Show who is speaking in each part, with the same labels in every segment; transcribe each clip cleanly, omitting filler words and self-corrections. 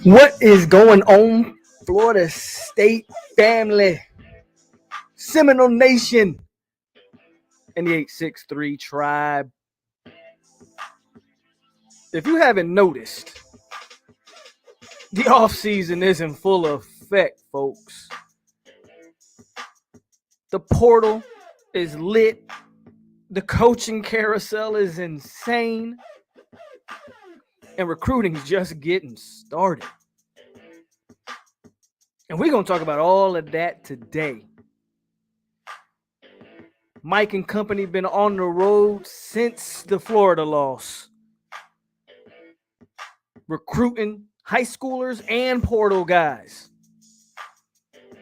Speaker 1: What is going on, Florida State family, Seminole Nation, and the 863 tribe? If you haven't noticed, the offseason is in full effect, folks. The portal is lit. The coaching carousel is insane. And recruiting is just getting started. And we're going to talk about all of that today. Mike and company been on the road since the Florida loss, recruiting high schoolers and portal guys.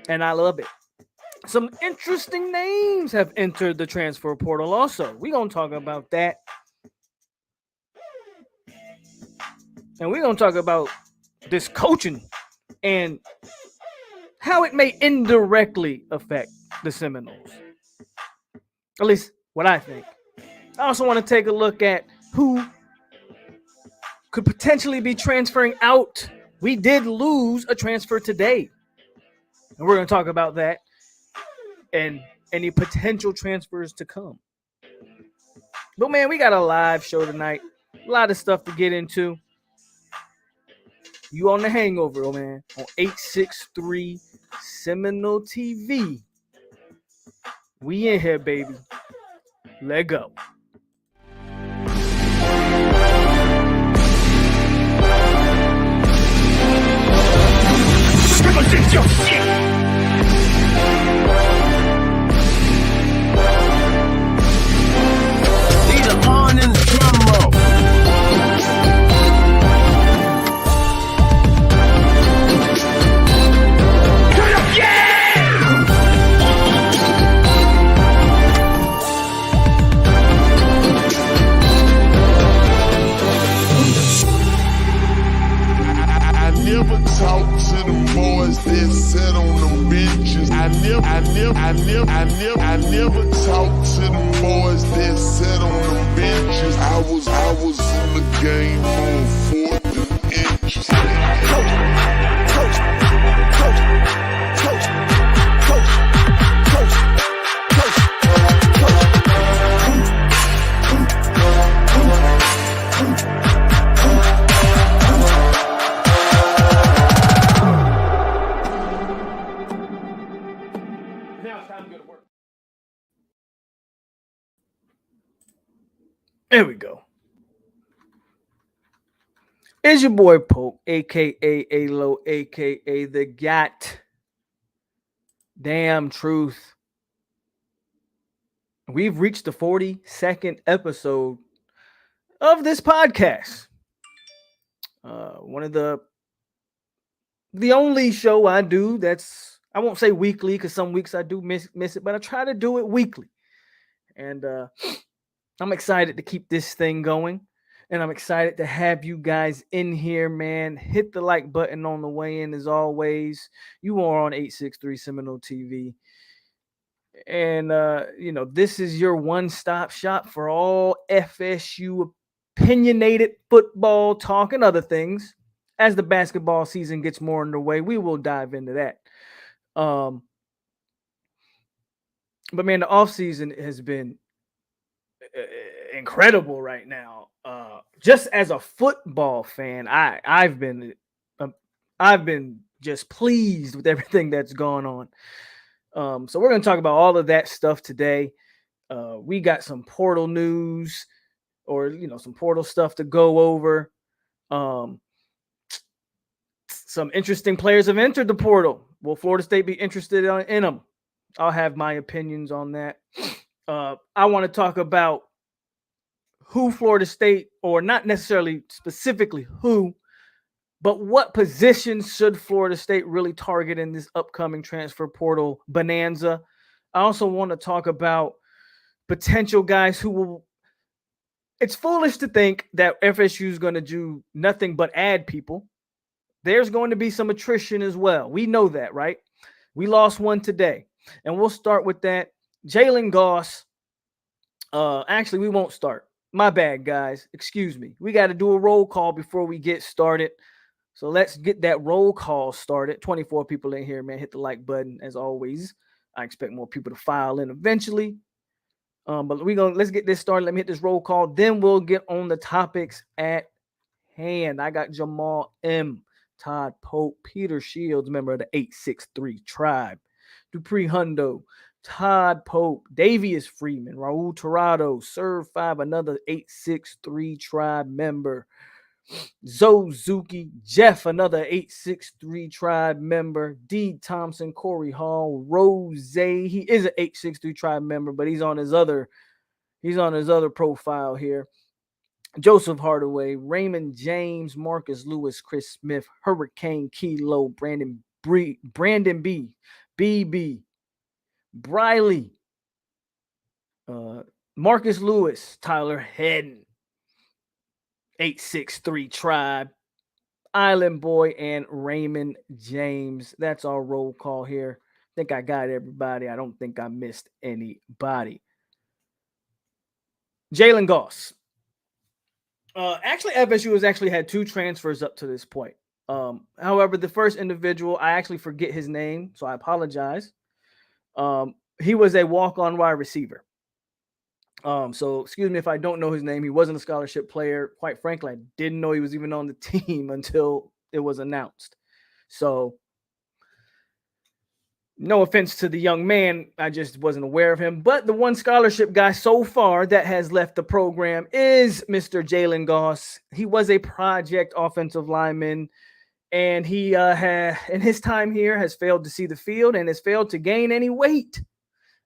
Speaker 1: And I love it. Some interesting names have entered the transfer portal also. We're going to talk about that. And we're going to talk about this coaching and how it may indirectly affect the Seminoles. At least what I think. I also want to take a look at who could potentially be transferring out. We did lose a transfer today. And we're going to talk about that and any potential transfers to come. But man, we got a live show tonight. A lot of stuff to get into. You on the Hangover, man, on 863 Seminole TV. We in here, baby. Let go. Represent your shit.
Speaker 2: Need a horn in the drum roll.
Speaker 3: Never talk to them boys that sit on them benches. I never talk to them boys that sit on them benches. I was in the game on 4th inches.
Speaker 1: There we go. It's your boy POLK, a.k.a. a.k.a. the Got Damn Truth. We've reached the 42nd episode of this podcast. One of the only show I do that's, I won't say weekly because some weeks I do miss it, but I try to do it weekly. And I'm excited to keep this thing going. And I'm excited to have you guys in here, man. Hit the like button on the way in as always. You are on 863 Seminole TV. And, this is your one-stop shop for all FSU opinionated football talk and other things. As the basketball season gets more underway, we will dive into that. But, man, the offseason has been incredible right now. Just as a football fan, I've been just pleased with everything that's gone on. So we're going to talk about all of that stuff today. We got some portal news, or some portal stuff to go over. Some interesting players have entered the portal. Will Florida State be interested in them? I'll have my opinions on that. I want to talk about who Florida State, or not necessarily specifically who, but what positions should Florida State really target in this upcoming transfer portal bonanza. I also want to talk about potential guys who will. It's foolish to think that FSU is going to do nothing but add people. There's going to be some attrition as well. We know that, right? We lost one today, and we'll start with that. Jalen Goss. Actually, we won't start. My bad, guys. Excuse me. We got to do a roll call before we get started. So let's get that roll call started. 24 people in here, man. Hit the like button as always. I expect more people to file in eventually. But let's get this started. Let me hit this roll call. Then we'll get on the topics at hand. I got Jamal M, Todd Pope, Peter Shields, member of the 863 tribe, Dupree Hundo, Todd Pope, Davius Freeman, Raul Torrado, Serve 5, another 863 tribe member, Zozuki, Jeff, another 863 tribe member, D Thompson, Corey Hall, Rose. He is an 863 tribe member, but he's on his other profile here. Joseph Hardaway, Raymond James, Marcus Lewis, Chris Smith, Hurricane Kilo, Brandon B, BB, Briley, Marcus Lewis, Tyler Hedden, 863 tribe, Island Boy, and Raymond James. That's our roll call here. I think I got everybody. I don't think I missed anybody. Jalen Goss. Actually, FSU has actually had 2 transfers up to this point. However, the first individual, I actually forget his name, so I apologize. He was a walk-on wide receiver. So excuse me if I don't know his name. He wasn't a scholarship player. Quite frankly, I didn't know he was even on the team until it was announced. So no offense to the young man, I just wasn't aware of him. But the one scholarship guy so far that has left the program is Mr. Jalen Goss. He was a project offensive lineman, and he in his time here has failed to see the field and has failed to gain any weight. I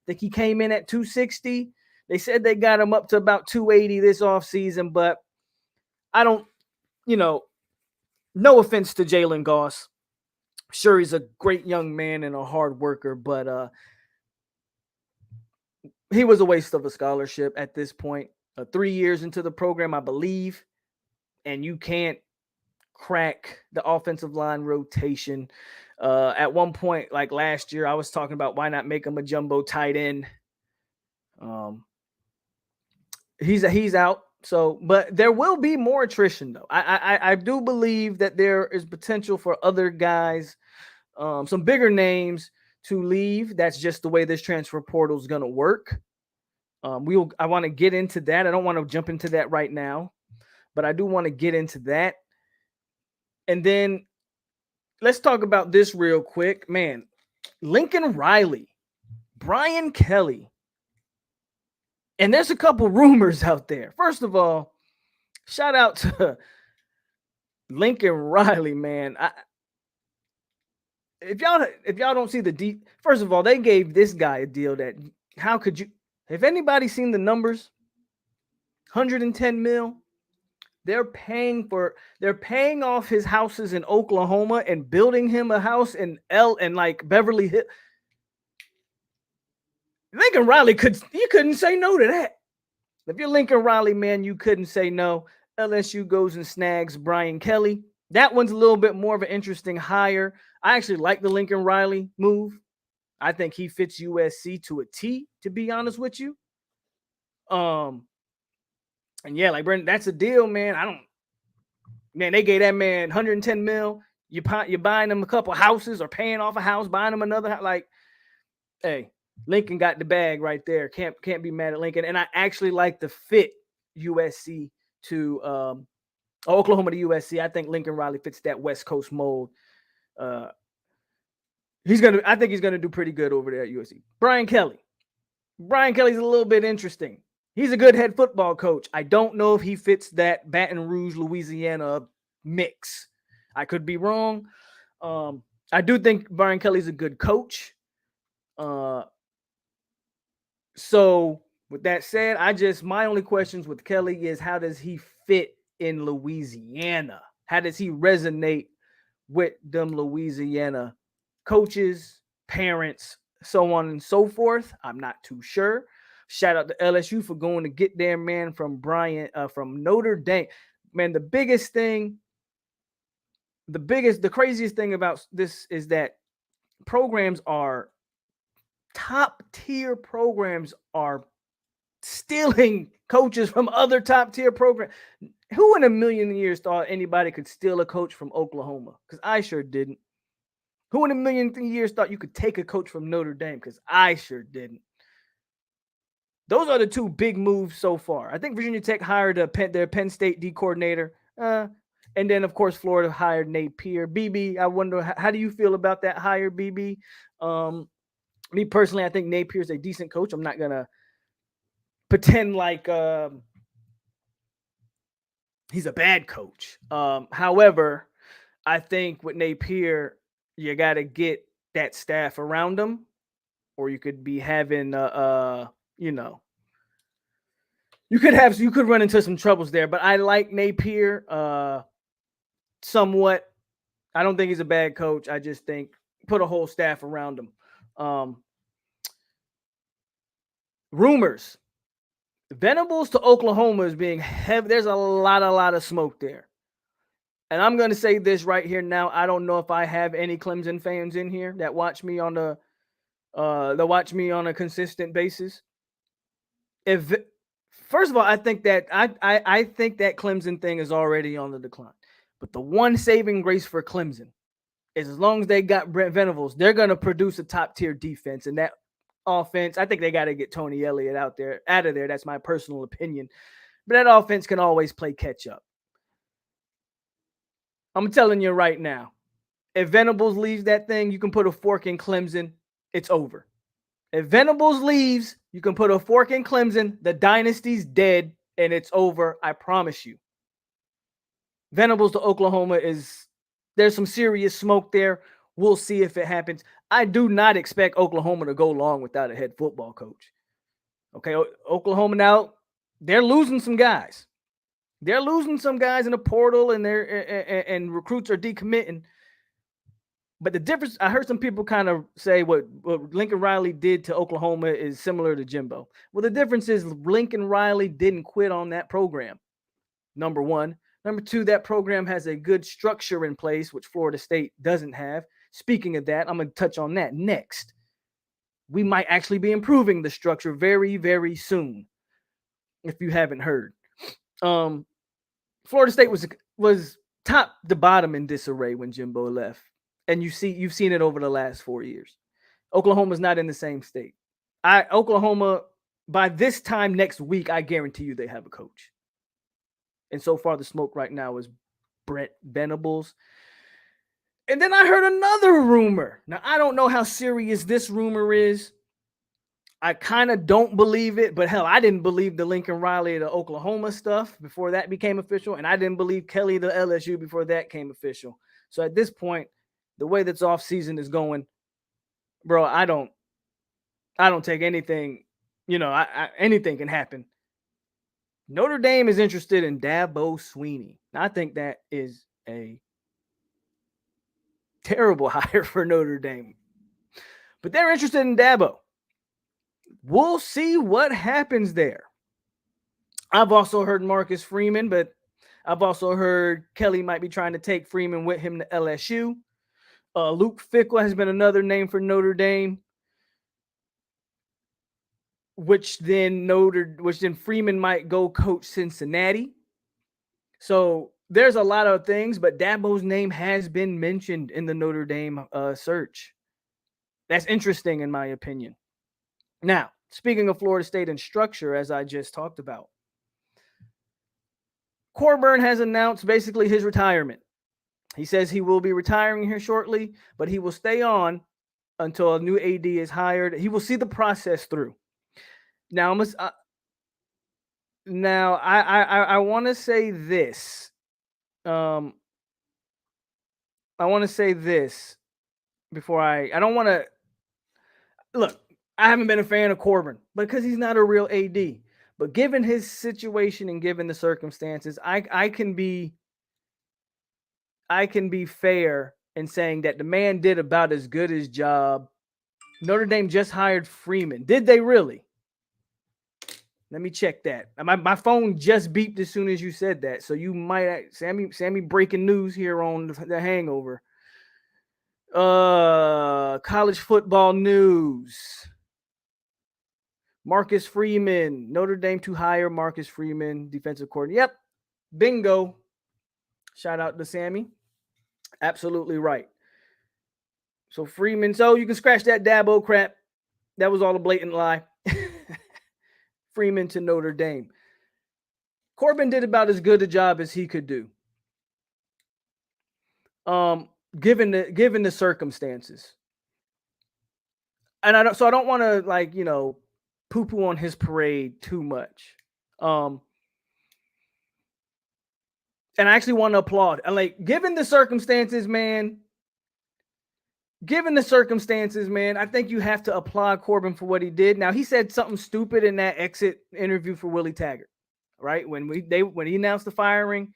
Speaker 1: think he came in at 260. They said they got him up to about 280 this offseason, but I don't, no offense to Jalen Goss. Sure, he's a great young man and a hard worker, but he was a waste of a scholarship at this point. 3 years into the program, I believe, and you can't crack the offensive line rotation. At one point, like last year, I was talking about why not make him a jumbo tight end. He's out. So, but there will be more attrition, though. I do believe that there is potential for other guys, some bigger names to leave. That's just the way this transfer portal is going to work. I want to get into that. I don't want to jump into that right now, but I do want to get into that. And then let's talk about this real quick, man. Lincoln Riley, Brian Kelly. And there's a couple rumors out there. First of all, shout out to Lincoln Riley, man. If y'all don't see the deep, first of all, they gave this guy a deal that how could you? Have anybody seen the numbers? 110 mil. They're paying off his houses in Oklahoma and building him a house in like Beverly Hills. Lincoln Riley you couldn't say no to that. If you're Lincoln Riley, man, you couldn't say no. LSU goes and snags Brian Kelly. That one's a little bit more of an interesting hire. I actually like the Lincoln Riley move. I think he fits USC to a T, to be honest with you. And yeah, like Brendan, that's a deal, man. They gave that man 110 mil. You're buying him a couple houses or paying off a house, buying him another house. Like, hey, Lincoln got the bag right there. Can't be mad at Lincoln. And I actually like the fit USC to Oklahoma to USC. I think Lincoln Riley fits that West Coast mold. I think he's gonna do pretty good over there at USC. Brian Kelly's a little bit interesting. He's a good head football coach. I don't know if he fits that Baton Rouge, Louisiana mix. I could be wrong. I do think Brian Kelly's a good coach. So with that said, my only questions with Kelly is how does he fit in Louisiana? How does he resonate with them Louisiana coaches, parents, so on and so forth? I'm not too sure. Shout out to LSU for going to get their man from from Notre Dame. Man, the craziest thing about this is that top tier programs are stealing coaches from other top tier programs. Who in a million years thought anybody could steal a coach from Oklahoma? Because I sure didn't. Who in a million years thought you could take a coach from Notre Dame? Because I sure didn't. Those are the two big moves so far. I think Virginia Tech hired their Penn State D coordinator. And then, of course, Florida hired Napier. BB, I wonder, how do you feel about that hire, BB? Me personally, I think Napier is a decent coach. I'm not going to pretend like he's a bad coach. However, I think with Napier, you got to get that staff around him, or you could be having, you could run into some troubles there. But I like Napier somewhat. I don't think he's a bad coach. I just think put a whole staff around him. Rumors. Venables to Oklahoma is being heavy. There's a lot of smoke there. And I'm going to say this right here now. I don't know if I have any Clemson fans in here that watch me on a consistent basis. First of all, I think that I think that Clemson thing is already on the decline. But the one saving grace for Clemson is as long as they got Brent Venables, they're going to produce a top-tier defense. And that offense, I think they got to get Tony Elliott out of there. That's my personal opinion. But that offense can always play catch-up. I'm telling you right now, if Venables leaves that thing, you can put a fork in Clemson. It's over. If Venables leaves, you can put a fork in Clemson. The dynasty's dead, and it's over. I promise you. Venables to Oklahoma there's some serious smoke there. We'll see if it happens. I do not expect Oklahoma to go long without a head football coach. Okay, Oklahoma now, they're losing some guys. They're losing some guys in the portal, and recruits are decommitting. But the difference, I heard some people kind of say what Lincoln Riley did to Oklahoma is similar to Jimbo. Well, the difference is Lincoln Riley didn't quit on that program, number one. Number two, that program has a good structure in place, which Florida State doesn't have. Speaking of that, I'm going to touch on that next. We might actually be improving the structure very, very soon, if you haven't heard. Florida State was top to bottom in disarray when Jimbo left. And you've seen it over the last 4 years. Oklahoma's not in the same state. Oklahoma, by this time next week, I guarantee you they have a coach. And so far, the smoke right now is Brent Venables. And then I heard another rumor. Now, I don't know how serious this rumor is. I kind of don't believe it. But hell, I didn't believe the Lincoln Riley to Oklahoma stuff before that became official. And I didn't believe Kelly to LSU before that came official. So at this point, the way that's off season is going, bro, I don't take anything. Anything can happen. Notre Dame is interested in Dabo Swinney. I think that is a terrible hire for Notre Dame. But they're interested in Dabo. We'll see what happens there. I've also heard Marcus Freeman, but I've also heard Kelly might be trying to take Freeman with him to LSU. Luke Fickell has been another name for Notre Dame. Which then Freeman might go coach Cincinnati. So there's a lot of things, but Dabo's name has been mentioned in the Notre Dame search. That's interesting in my opinion. Now, speaking of Florida State and structure, as I just talked about, Coburn has announced basically his retirement. He says he will be retiring here shortly, but he will stay on until a new AD is hired. He will see the process through. Now, I want to say this. I want to say this before I don't want to look. I haven't been a fan of Corbin because he's not a real AD. But given his situation and given the circumstances, I can be fair in saying that the man did about as good his job. Notre Dame just hired Freeman. Did they really? Let me check that. My phone just beeped as soon as you said that. So you might, Sammy breaking news here on the Hangover. College football news. Marcus Freeman, Notre Dame to hire Marcus Freeman, defensive coordinator. Yep, Bingo. Shout out to Sammy. Absolutely right. So Freeman, so you can scratch that Dabo crap. That was all a blatant lie. Freeman to Notre Dame. Corbin did about as good a job as he could do. Given the circumstances. And I don't want to poo-poo on his parade too much. And I actually want to applaud. And given the circumstances, man, I think you have to applaud Corbin for what he did. Now, he said something stupid in that exit interview for Willie Taggart, right? When he announced the firing,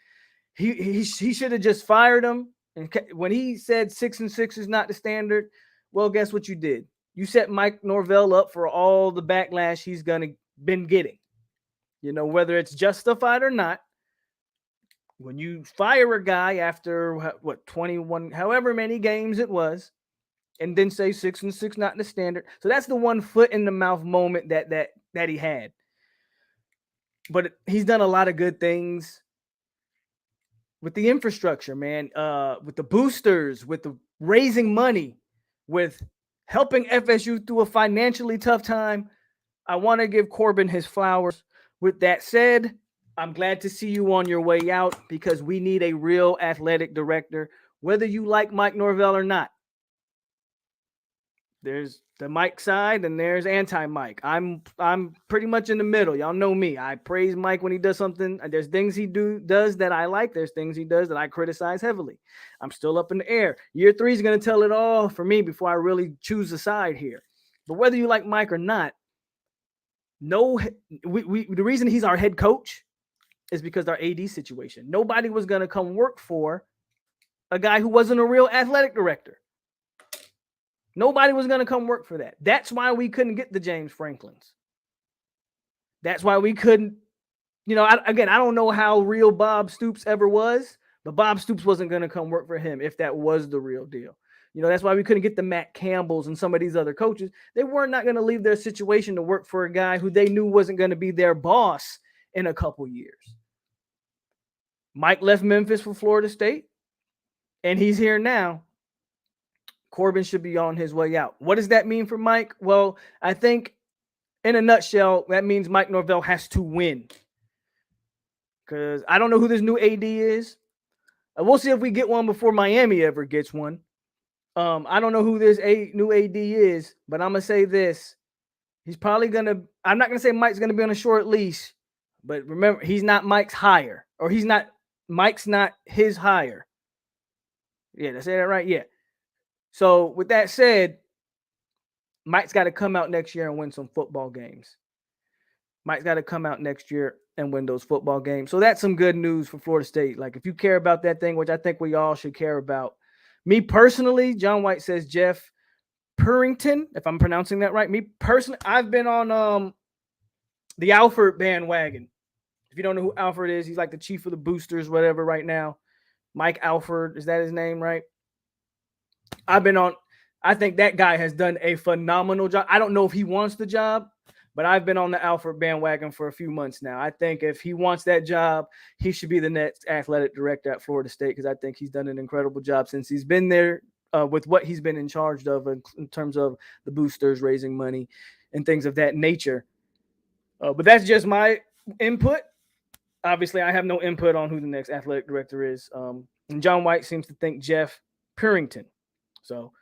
Speaker 1: he should have just fired him. And when he said 6-6 is not the standard, well, guess what you did? You set Mike Norvell up for all the backlash he's been getting. Whether it's justified or not. When you fire a guy after 21, however many games it was, and then say 6-6 not the standard. So that's the one foot in the mouth moment that he had. But he's done a lot of good things with the infrastructure, man, with the boosters, with the raising money, with helping FSU through a financially tough time. I want to give Corbin his flowers. With that said, I'm glad to see you on your way out because we need a real athletic director, whether you like Mike Norvell or not. There's the Mike side and there's anti-Mike. I'm pretty much in the middle. Y'all know me. I praise Mike when he does something. There's things he does that I like. There's things he does that I criticize heavily. I'm still up in the air. Year 3 is going to tell it all for me before I really choose a side here. But whether you like Mike or not, the reason he's our head coach is because our AD situation. Nobody was going to come work for a guy who wasn't a real athletic director. Nobody was going to come work for that. That's why we couldn't get the James Franklins. That's why we couldn't, I don't know how real Bob Stoops ever was, but Bob Stoops wasn't going to come work for him if that was the real deal. That's why we couldn't get the Matt Campbells and some of these other coaches. They were not going to leave their situation to work for a guy who they knew wasn't going to be their boss in a couple years. Mike left Memphis for Florida State, and he's here now. Corbin should be on his way out. What does that mean for Mike? Well, I think in a nutshell, that means Mike Norvell has to win. Because I don't know who this new AD is. We'll see if we get one before Miami ever gets one. I don't know who this new AD is, but I'm going to say this. He's probably going to – I'm not going to say Mike's going to be on a short leash, but remember, he's not Mike's hire. Or Mike's not his hire. Yeah, did I say that right? Yeah. So with that said, Mike's got to come out next year and win some football games. Mike's got to come out next year and win those football games. So that's some good news for Florida State. If you care about that thing, which I think we all should care about. Me personally, John White says Jeff Purrington, if I'm pronouncing that right. Me personally, I've been on the Alford bandwagon. If you don't know who Alford is, he's like the chief of the boosters, whatever, right now. Mike Alford, is that his name, right? I think that guy has done a phenomenal job. I don't know if he wants the job, but I've been on the Alford bandwagon for a few months now. I think if he wants that job, he should be the next athletic director at Florida State because I think he's done an incredible job since he's been there with what he's been in charge of in terms of the boosters, raising money, and things of that nature. But that's just my input. Obviously, I have no input on who the next athletic director is. And John White seems to think Jeff Purrington. So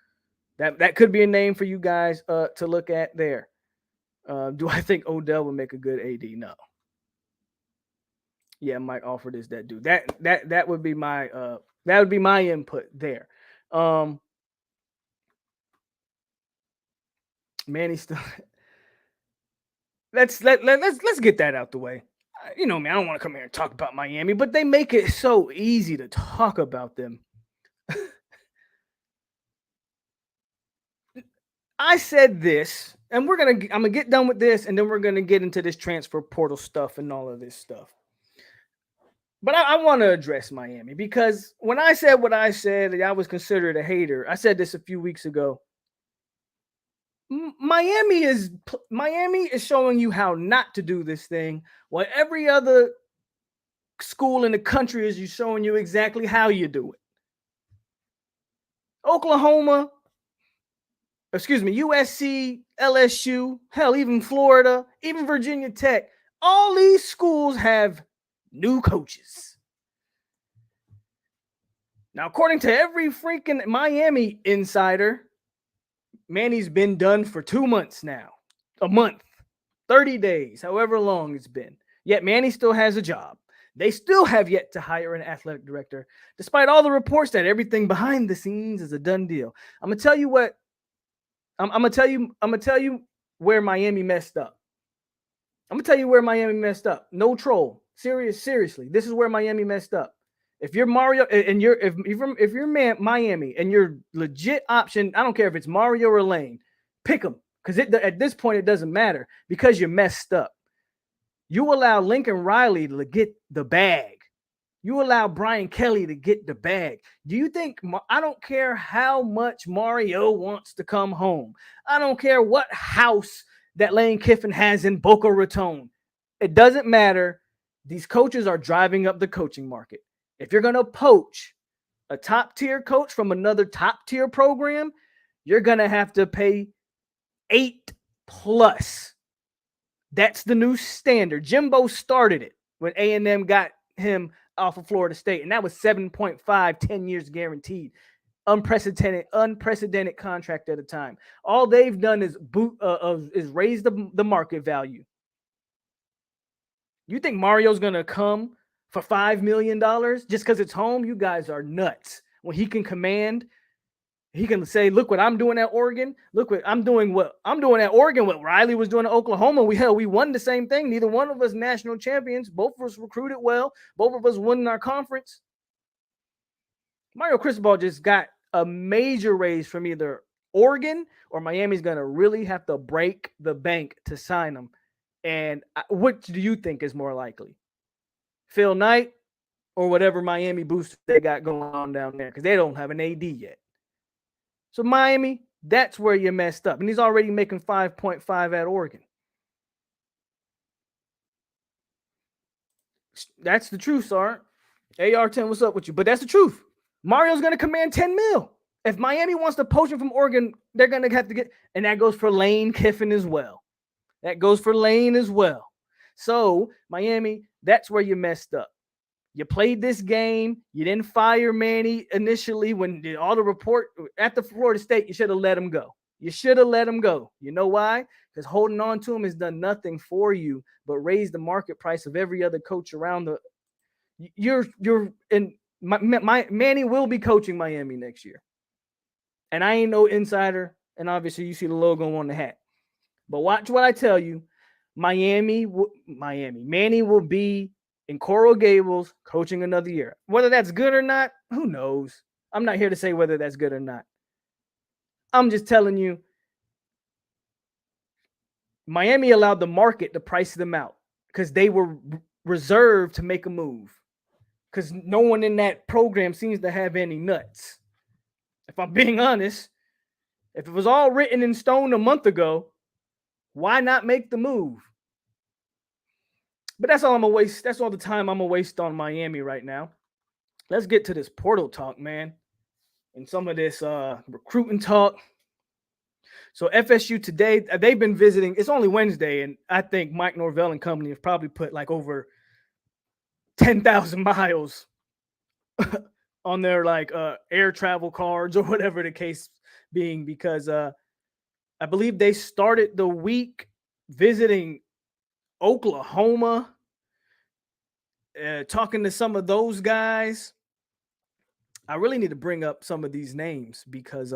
Speaker 1: that could be a name for you guys to look at there. Do I think Odell would make a good AD? No. Yeah, Mike Alford is that dude. That would be my input there. Man, he's still. Let's get that out the way. Man, I don't want to come here and talk about Miami, but they make it so easy to talk about them. I said this, and I'm gonna get done with this, and then we're gonna get into this transfer portal stuff and all of this stuff. But I want to address Miami because when I said what I said, I was considered a hater. I said this a few weeks ago. Miami is showing you how not to do this thing, while every other school in the country is showing you exactly how you do it. Oklahoma, USC, LSU, hell, even Florida, even Virginia Tech. All these schools have new coaches. Now, according to every freaking Miami insider, Manny's been done for 2 months now, a month, 30 days, however long it's been. Yet Manny still has a job. They still have yet to hire an athletic director, despite all the reports that everything behind the scenes is a done deal. I'm gonna tell you what. I'm gonna tell you where Miami messed up. I'm gonna tell you where Miami messed up. No troll. Seriously, this is where Miami messed up. If you're Mario and if you're Miami and your legit option, I don't care if it's Mario or Lane, pick them, because at this point it doesn't matter, because you're messed up. You allow Lincoln Riley to get the bag. You allow Brian Kelly to get the bag. Do you think, I don't care how much Mario wants to come home. I don't care what house that Lane Kiffin has in Boca Raton. It doesn't matter. These coaches are driving up the coaching market. If you're going to poach a top tier coach from another top tier program, you're going to have to pay 8+. That's the new standard. Jimbo started it when A&M got him off of Florida State, and that was 7.5, 10 years guaranteed. Unprecedented contract at a time. All they've done is raise the market value. You think Mario's going to come for $5 million just because it's home? You guys are nuts. When he can command, he can say, look what I'm doing at Oregon. Look what I'm doing at Oregon, what Riley was doing at Oklahoma. We won the same thing. Neither one of us national champions. Both of us recruited well. Both of us won in our conference. Mario Cristobal just got a major raise from either Oregon or Miami's going to really have to break the bank to sign him. And what do you think is more likely? Phil Knight or whatever Miami booster they got going on down there, because they don't have an AD yet. So Miami, that's where you messed up. And he's already making 5.5 at Oregon. That's the truth, Sarge. AR10, what's up with you? But that's the truth. Mario's going to command 10 mil. If Miami wants to poach him from Oregon, they're going to have to get, and that goes for Lane Kiffin as well. So Miami, that's where you messed up. You played this game. You didn't fire Manny initially when all the report at the Florida State. You should have let him go. You know why? Because holding on to him has done nothing for you but raise the market price of every other coach around the. Manny will be coaching Miami next year, and I ain't no insider. And obviously, you see the logo on the hat. But watch what I tell you. Manny will be in Coral Gables coaching another year. Whether that's good or not, who knows? I'm not here to say whether that's good or not. I'm just telling you, Miami allowed the market to price them out because they were reserved to make a move, because no one in that program seems to have any nuts. If I'm being honest, if it was all written in stone a month ago, why not make the move? But that's all I'm gonna waste. That's all the time I'm gonna waste on Miami right now. Let's get to this portal talk, man, and some of this recruiting talk. So FSU today, they've been visiting. It's only Wednesday, and I think Mike Norvell and company have probably put like over 10,000 miles on their air travel cards or whatever the case being, because I believe they started the week visiting Oklahoma, talking to some of those guys. I really need to bring up some of these names because,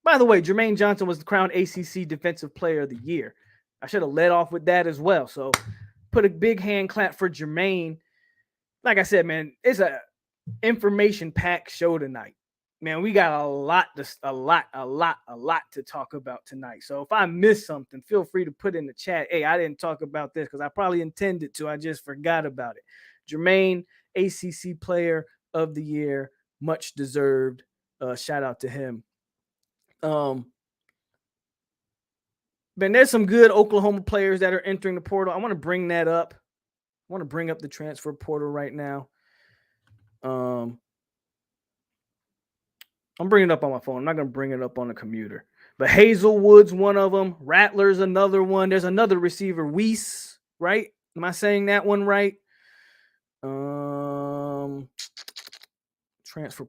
Speaker 1: by the way, Jermaine Johnson was the crowned ACC Defensive Player of the Year. I should have led off with that as well. So put a big hand clap for Jermaine. Like I said, man, it's a information packed show tonight. Man, we got a lot to talk about tonight. So if I miss something, feel free to put in the chat. Hey, I didn't talk about this because I probably intended to. I just forgot about it. Jermaine, ACC Player of the Year, much deserved. Shout out to him. Man, there's some good Oklahoma players that are entering the portal. I want to bring that up. want to bring up the transfer portal right now. I'm bringing it up on my phone. I'm not going to bring it up on the computer. But Hazelwood's one of them. Rattler's another one. There's another receiver, Weiss, right? Am I saying that one right? Transfer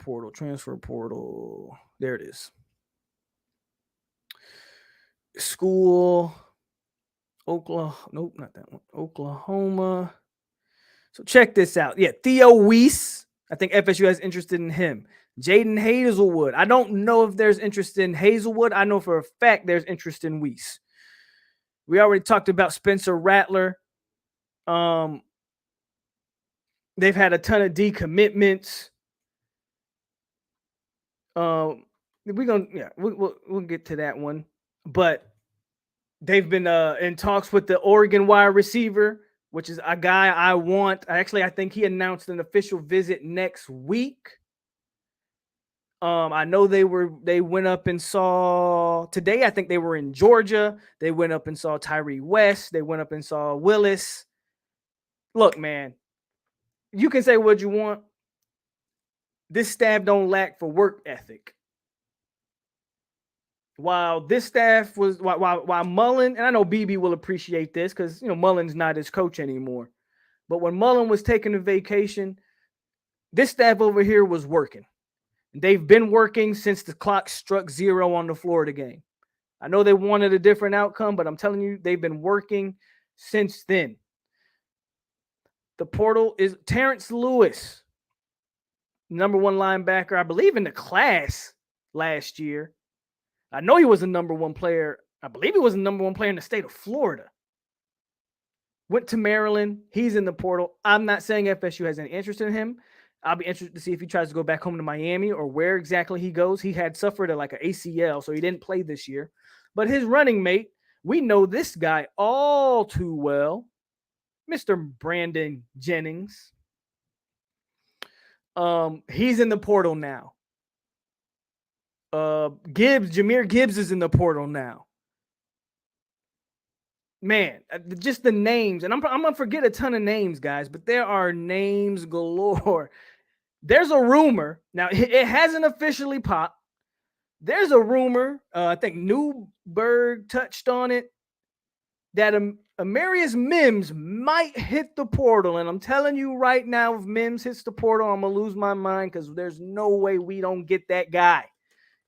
Speaker 1: portal. There it is. School, Oklahoma. Nope, not that one. Oklahoma. So check this out. Yeah, Theo Weiss. I think FSU has interested in him. Jaden Hazelwood. I don't know if there's interest in Hazelwood. I know for a fact there's interest in Weiss. We already talked about Spencer Rattler. They've had a ton of decommitments. We'll get to that one. But they've been in talks with the Oregon wide receiver, which is a guy I want. Actually, I think he announced an official visit next week. I know they went up and saw today. I think they were in Georgia. They went up and saw Tyree West. They went up and saw Willis. Look, man, you can say what you want. This staff don't lack for work ethic. While this staff was while Mullen, and I know BB will appreciate this because Mullen's not his coach anymore. But when Mullen was taking a vacation, this staff over here was working. They've been working since the clock struck 0 on the Florida game. I know they wanted a different outcome, but I'm telling you, they've been working since then. The portal is Terrence Lewis, number 1 linebacker, I believe, in the class last year. I know he was a number 1 player. I believe he was a number 1 player in the state of Florida. Went to Maryland. He's in the portal. I'm not saying FSU has any interest in him. I'll be interested to see if he tries to go back home to Miami or where exactly he goes. He had suffered an ACL, so he didn't play this year. But his running mate, we know this guy all too well, Mr. Brandon Jennings. He's in the portal now. Jameer Gibbs is in the portal now. Man, just the names, and I'm gonna forget a ton of names, guys, but there are names galore. There's a rumor now; it hasn't officially popped. There's a rumor. I think Newberg touched on it that Amarius Mims might hit the portal, and I'm telling you right now, if Mims hits the portal, I'm gonna lose my mind because there's no way we don't get that guy.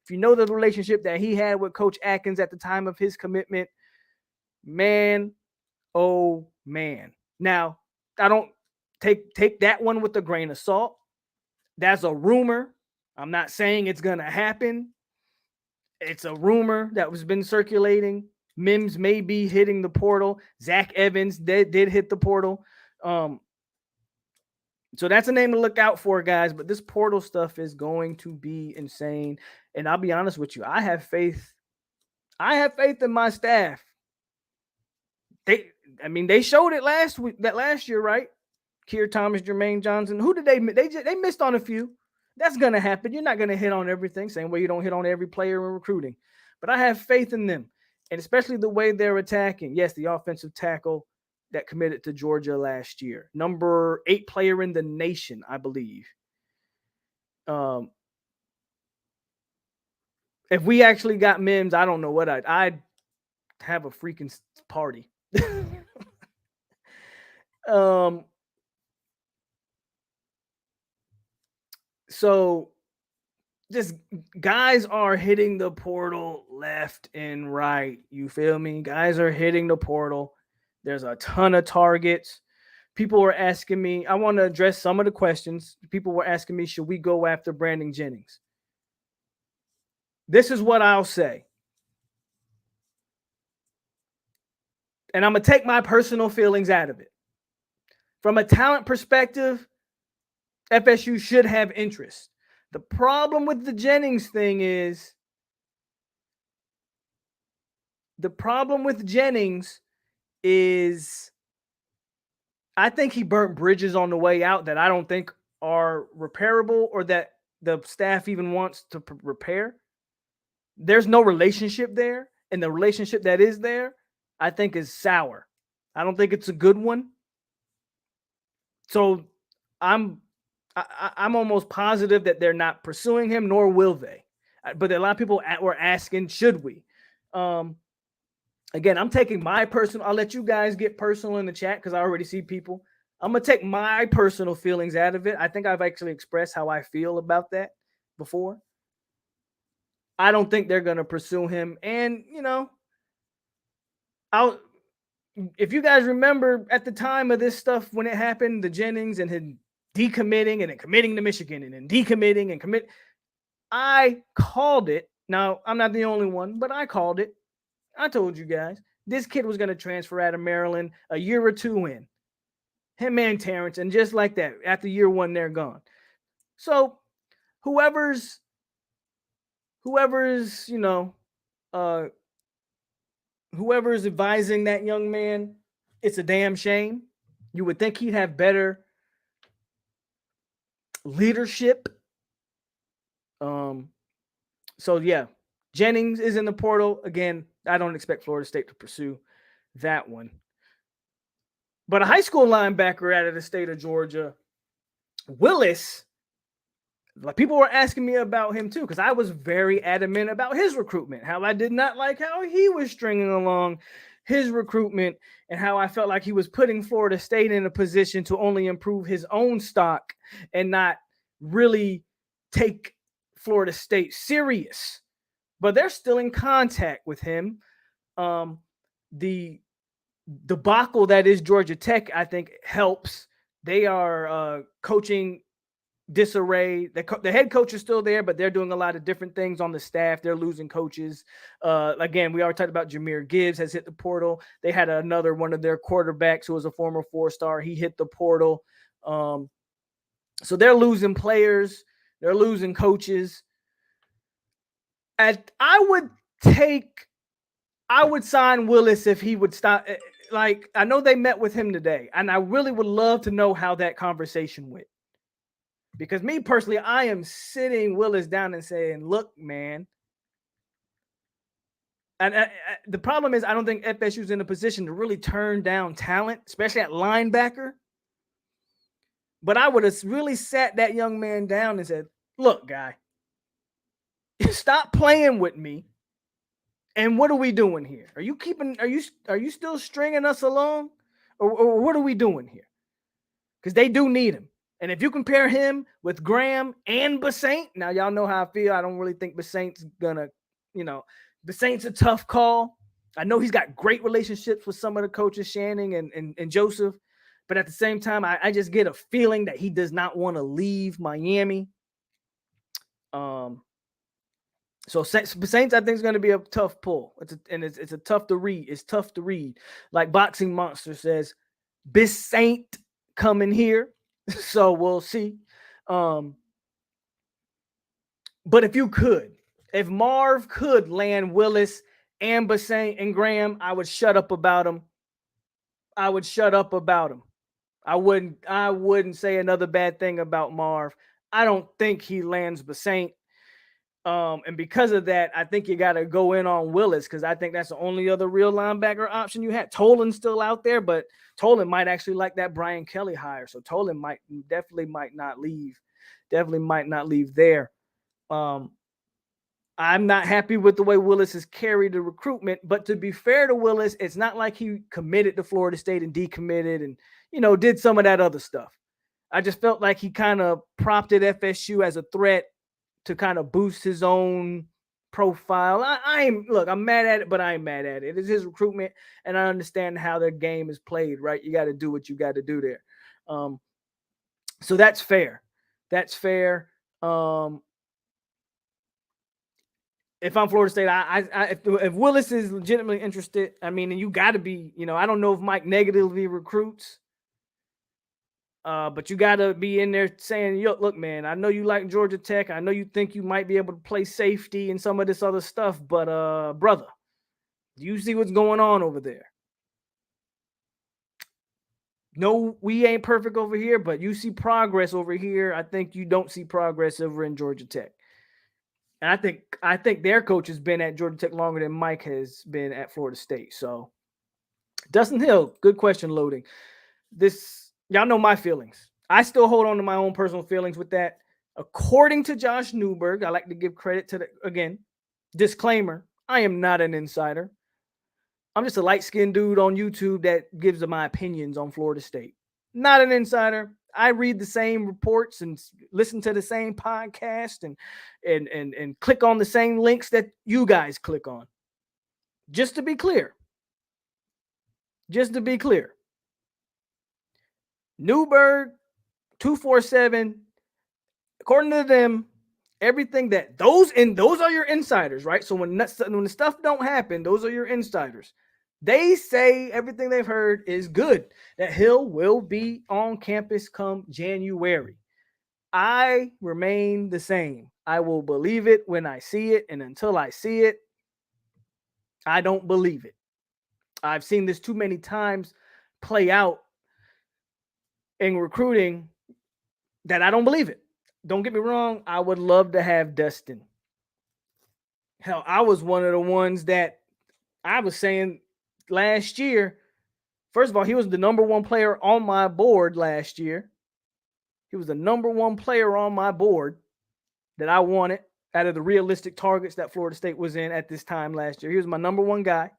Speaker 1: If you know the relationship that he had with Coach Atkins at the time of his commitment. Man, oh man. Now, I don't take that one with a grain of salt. That's a rumor. I'm not saying it's going to happen. It's a rumor that was been circulating. Mims may be hitting the portal. Zach Evans did hit the portal. So that's a name to look out for, guys. But this portal stuff is going to be insane. And I'll be honest with you. I have faith. In my staff. They showed it last year, right? Keir Thomas, Jermaine Johnson. Who did they missed on a few. That's going to happen. You're not going to hit on everything, same way you don't hit on every player in recruiting. But I have faith in them, and especially the way they're attacking. Yes, the offensive tackle that committed to Georgia last year. Number 8 player in the nation, I believe. If we actually got Mims, I don't know what I'd have a freaking party. So just guys are hitting the portal left and right. You feel me? Guys are hitting the portal. There's a ton of targets. People were asking me, I want to address some of the questions. People were asking me, should we go after Brandon Jennings? This is what I'll say. And I'm going to take my personal feelings out of it. From a talent perspective, FSU should have interest. The problem with the Jennings thing is, I think he burnt bridges on the way out that I don't think are repairable or that the staff even wants to repair. There's no relationship there, and the relationship that is there, I think, is sour. I don't think it's a good one. So I'm almost positive that they're not pursuing him, nor will they. But a lot of people were asking, should we? Again, I'm taking my personal. I'll let you guys get personal in the chat because I already see people. I'm gonna take my personal feelings out of it. I think I've actually expressed how I feel about that before. I don't think they're gonna pursue him, and if you guys remember at the time of this stuff when it happened, the Jennings and him decommitting and then committing to Michigan and then decommitting and commit, I called it. Now, I'm not the only one, but I called it. I told you guys this kid was going to transfer out of Maryland a year or two in. Him and Terrence, and just like that, after year one, they're gone. So whoever's whoever's advising that young man, it's a damn shame. You would think he'd have better leadership. So yeah, Jennings is in the portal again. I don't expect Florida State to pursue that one. But a high school linebacker out of the state of Georgia, Willis, like people were asking me about him too, because I was very adamant about his recruitment, how I did not like how he was stringing along his recruitment and how I felt like he was putting Florida State in a position to only improve his own stock and not really take Florida State serious. But they're still in contact with him. The debacle that is Georgia Tech, I think, helps. They are coaching disarray. The head coach is still there, but they're doing a lot of different things on the staff. They're losing coaches. Again, we already talked about Jahmyr Gibbs has hit the portal. They had another one of their quarterbacks who was a former 4-star. He hit the portal. So they're losing players. They're losing coaches. I would sign Willis if he would stop. Like, I know they met with him today, and I really would love to know how that conversation went. Because me personally, I am sitting Willis down and saying, look, man. And the problem is I don't think FSU is in a position to really turn down talent, especially at linebacker. But I would have really sat that young man down and said, look, guy, stop playing with me. And what are we doing here? Are you still stringing us along? Or what are we doing here? Because they do need him. And if you compare him with Graham and Basaint, now y'all know how I feel. I don't really think Basaint's gonna, Basaint's a tough call. I know he's got great relationships with some of the coaches, Shannon and Joseph. But at the same time, I just get a feeling that he does not want to leave Miami. So Saints, I think, is going to be a tough pull. It's a tough to read. It's tough to read. Like Boxing Monster says, Basaint coming here. So we'll see. But if Marv could land Willis and Basaint and Graham, I would shut up about him. I wouldn't say another bad thing about Marv. I don't think he lands Basaint. And because of that, I think you got to go in on Willis because I think that's the only other real linebacker option you have. Tolan's still out there, but Tolan might actually like that Brian Kelly hire. So Tolan definitely might not leave there. I'm not happy with the way Willis has carried the recruitment, but to be fair to Willis, it's not like he committed to Florida State and decommitted and, did some of that other stuff. I just felt like he kind of prompted FSU as a threat to kind of boost his own profile. I'm mad at it, but I ain't mad at it. It's his recruitment, and I understand how their game is played, right? You got to do what you got to do there. So that's fair. If I'm Florida State, if Willis is legitimately interested, and you got to be, I don't know if Mike negatively recruits. But you got to be in there saying, yo, look, man, I know you like Georgia Tech. I know you think you might be able to play safety and some of this other stuff. But, brother, do you see what's going on over there? No, we ain't perfect over here, but you see progress over here. I think you don't see progress over in Georgia Tech. And I think their coach has been at Georgia Tech longer than Mike has been at Florida State. So, Dustin Hill, good question loading. Y'all know my feelings. I still hold on to my own personal feelings with that. According to Josh Newberg, I like to give credit to again, disclaimer, I am not an insider. I'm just a light-skinned dude on YouTube that gives my opinions on Florida State. Not an insider. I read the same reports and listen to the same podcast and click on the same links that you guys click on. Just to be clear. Newberg 247, according to them, everything that those are your insiders, right? So when the stuff don't happen, those are your insiders. They say everything they've heard is good, that Hill will be on campus come January. I remain the same. I will believe it when I see it, and until I see it, I don't believe it. I've seen this too many times play out in recruiting that I don't believe it. Don't get me wrong. I would love to have Dustin. Hell, I was one of the ones that I was saying last year. First of all, he was the number one player on my board last year. He was the number one player on my board that I wanted out of the realistic targets that Florida State was in at this time last year. He was my number one guy.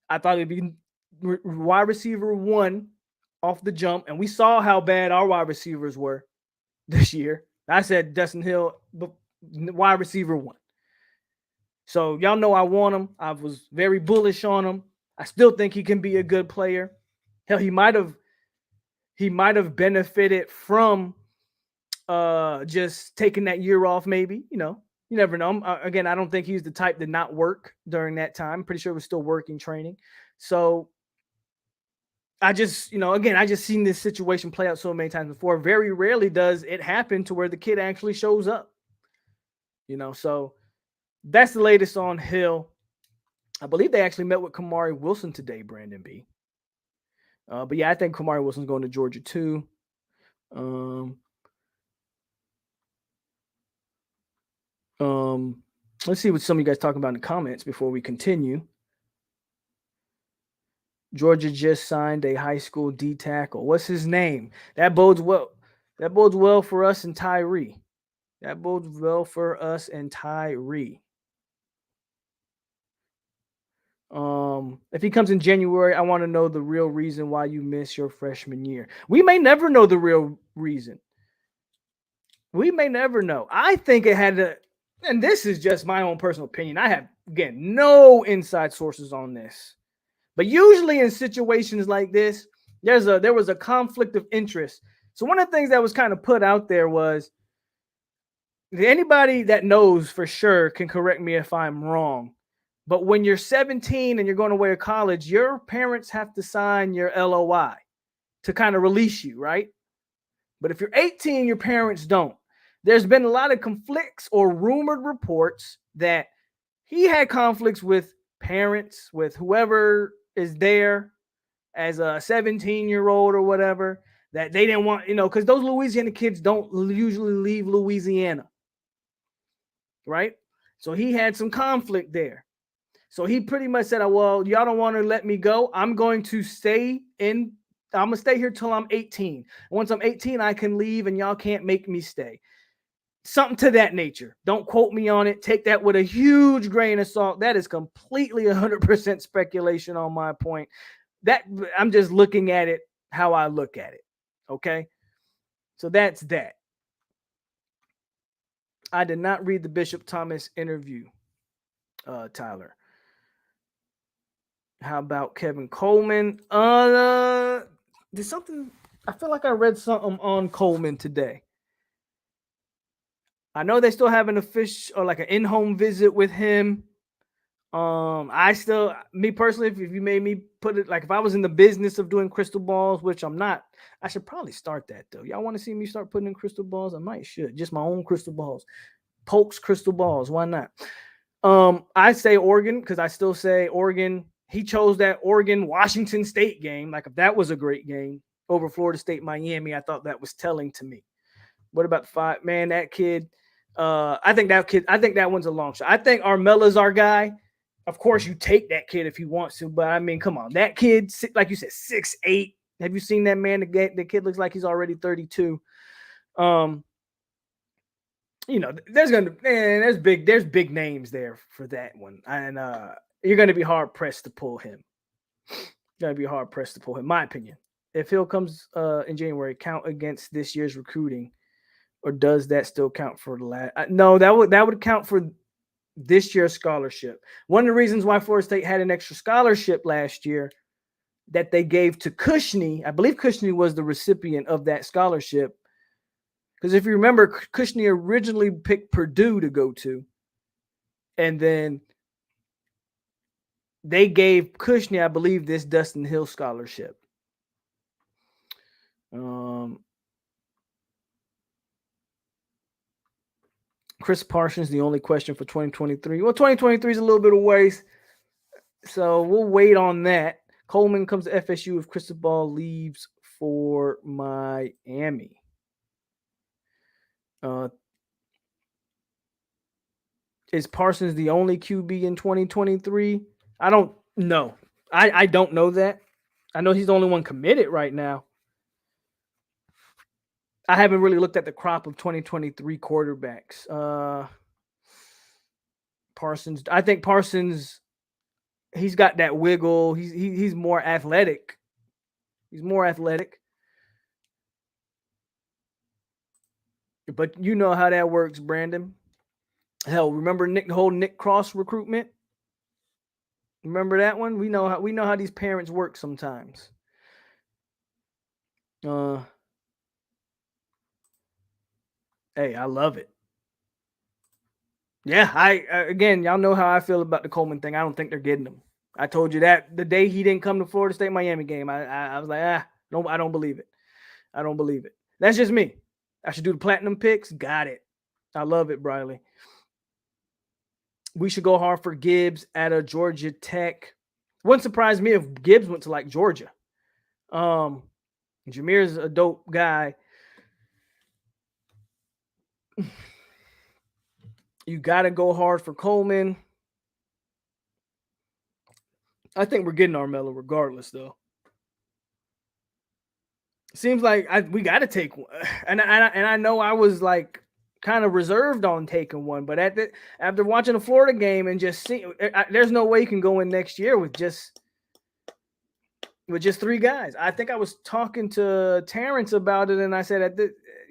Speaker 1: I thought he'd be wide receiver 1 off the jump, and we saw how bad our wide receivers were this year. I said Dustin Hill, wide receiver 1. So y'all know I want him. I was very bullish on him. I still think he can be a good player. Hell, he might have benefited from just taking that year off, maybe. You know, you never know. Again, I don't think he's the type to not work during that time. I'm pretty sure he was still working training. So I just, I just seen this situation play out so many times before. Very rarely does it happen to where the kid actually shows up. So that's the latest on Hill. I believe they actually met with Kamari Wilson today, Brandon B. But yeah, I think Kamari Wilson's going to Georgia too. Let's see what some of you guys talking about in the comments before we continue. Georgia just signed a high school D tackle. What's his name? That bodes well. That bodes well for us and Tyree. If he comes in January, I want to know the real reason why you missed your freshman year. We may never know the real reason. We may never know. I think it had to, and this is just my own personal opinion. I have, again, no inside sources on this. But usually in situations like this, there was a conflict of interest. So one of the things that was kind of put out there was, anybody that knows for sure can correct me if I'm wrong. But when you're 17 and you're going away to college, your parents have to sign your LOI to kind of release you, right? But if you're 18, your parents don't. There's been a lot of conflicts or rumored reports that he had conflicts with parents, with whoever is there as a 17-year-old or whatever, that they didn't want, because those Louisiana kids don't usually leave Louisiana, right? So he had some conflict there. So he pretty much said, well, y'all don't want to let me go. I'm going to stay here till I'm 18. Once I'm 18, I can leave and y'all can't make me stay. Something to that nature. Don't quote me on it. Take that with a huge grain of salt. That is completely 100% speculation on my point. That I'm just looking at it how I look at it. Okay? So that's that. I did not read the Bishop Thomas interview, Tyler. How about Kevin Coleman? Did something? I feel like I read something on Coleman today. I know they still have an official or like an in-home visit with him. Me personally, if you made me put it, like if I was in the business of doing crystal balls, which I'm not, I should probably start that though. Y'all want to see me start putting in crystal balls? I should. Just my own crystal balls. POLK's crystal balls. Why not? I say Oregon because I still say Oregon. He chose that Oregon-Washington State game. Like if that was a great game over Florida State, Miami, I thought that was telling to me. What about the 5? Man, that kid. I think that one's a long shot. I think Armella's our guy. Of course, you take that kid if he wants to, but I mean, come on. That kid, like you said, 6'8", Have you seen that man? The kid looks like he's already 32. There's big names there for that one, and you're gonna be hard pressed to pull him. My opinion. If Hill comes in January, count against this year's recruiting, or does that still count for the last? No, that would count for this year's scholarship. One of the reasons why Florida State had an extra scholarship last year that they gave to Cushney, I believe Cushney was the recipient of that scholarship. Because if you remember, Cushney originally picked Purdue to go to, and then they gave Cushney, I believe, this Dustin Hill scholarship. Chris Parsons, the only question for 2023. Well, 2023 is a little bit of ways, so we'll wait on that. Coleman comes to FSU if Cristobal leaves for Miami. Is Parsons the only QB in 2023? I don't know. I don't know that. I know he's the only one committed right now. I haven't really looked at the crop of 2023 quarterbacks. Parsons, I think Parsons, he's got that wiggle. He's more athletic. But you know how that works, Brandon. Hell, remember the whole Nick Cross recruitment? Remember that one? We know how these parents work sometimes. Hey, I love it. Yeah, again, y'all know how I feel about the Coleman thing. I don't think they're getting him. I told you that the day he didn't come to Florida State Miami game. I was like, no, I don't believe it. That's just me. I should do the platinum picks. Got it. I love it, Briley. We should go hard for Gibbs at a Georgia Tech. Wouldn't surprise me if Gibbs went to like Georgia. Jameer's a dope guy. You got to go hard for Coleman. I think we're getting Armello regardless, though. Seems like we got to take one. And I know I was like kind of reserved on taking one, but after watching the Florida game and just seeing, there's no way you can go in next year with just 3 guys. I think I was talking to Terrence about it, and I said,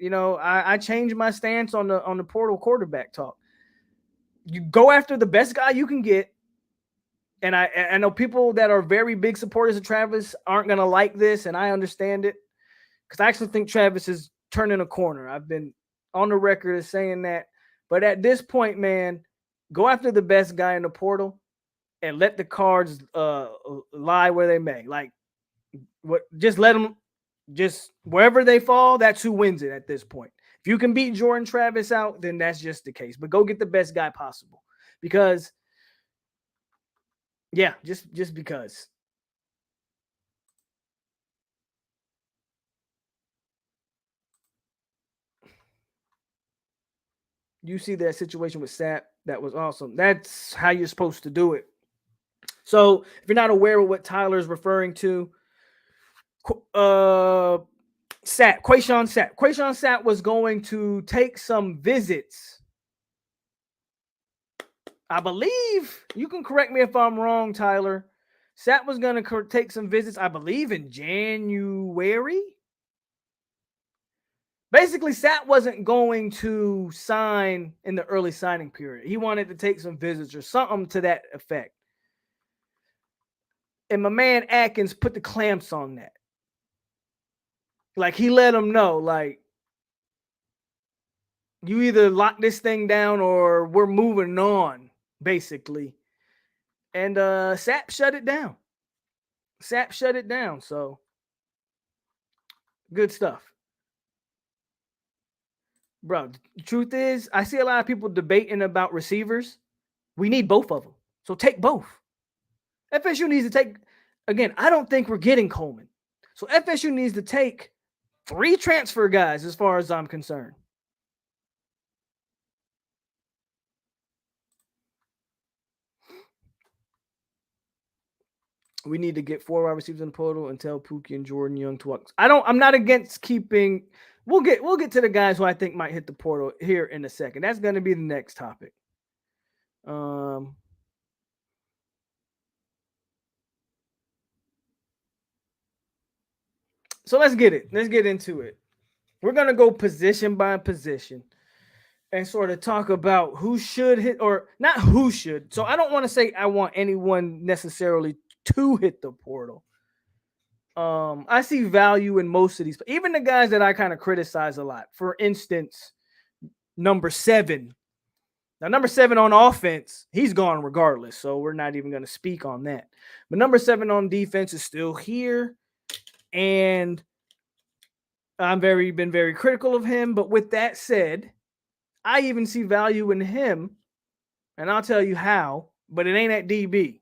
Speaker 1: I changed my stance on the portal quarterback talk. You go after the best guy you can get. And I know people that are very big supporters of Travis aren't going to like this, and I understand it. Because I actually think Travis is turning a corner. I've been on the record as saying that. But at this point, man, go after the best guy in the portal and let the cards lie where they may. Like, just let them, just wherever they fall, that's who wins it at this point. If you can beat Jordan Travis out, then that's just the case. But go get the best guy possible. Because, yeah, just because. You see that situation with Sapp, that was awesome. That's how you're supposed to do it. So if you're not aware of what Tyler's referring to, Quayshawn Sapp was going to take some visits. I believe, you can correct me if I'm wrong, Tyler. Sapp was going to take some visits, I believe, in January. Basically, Sapp wasn't going to sign in the early signing period. He wanted to take some visits or something to that effect. And my man Atkins put the clamps on that. Like, he let him know, like, you either lock this thing down or we're moving on, basically. And Sapp shut it down. So, good stuff. Bro, the truth is, I see a lot of people debating about receivers. We need both of them. So take both. FSU needs to take, again, I don't think we're getting Coleman. So FSU needs to take 3 transfer guys as far as I'm concerned. We need to get 4 wide receivers in the portal and tell Pookie and Jordan Young to walk. I'm not against keeping. We'll get to the guys who I think might hit the portal here in a second. That's going to be the next topic. So let's get it. Let's get into it. We're going to go position by position and sort of talk about who should hit or not who should. So I don't want to say I want anyone necessarily to hit the portal. I see value in most of these, even the guys that I kind of criticize a lot. For instance, number 7. Now, number 7 on offense, he's gone regardless, so we're not even going to speak on that. But number 7 on defense is still here, and I've been very critical of him. But with that said, I even see value in him, and I'll tell you how. But it ain't at DB.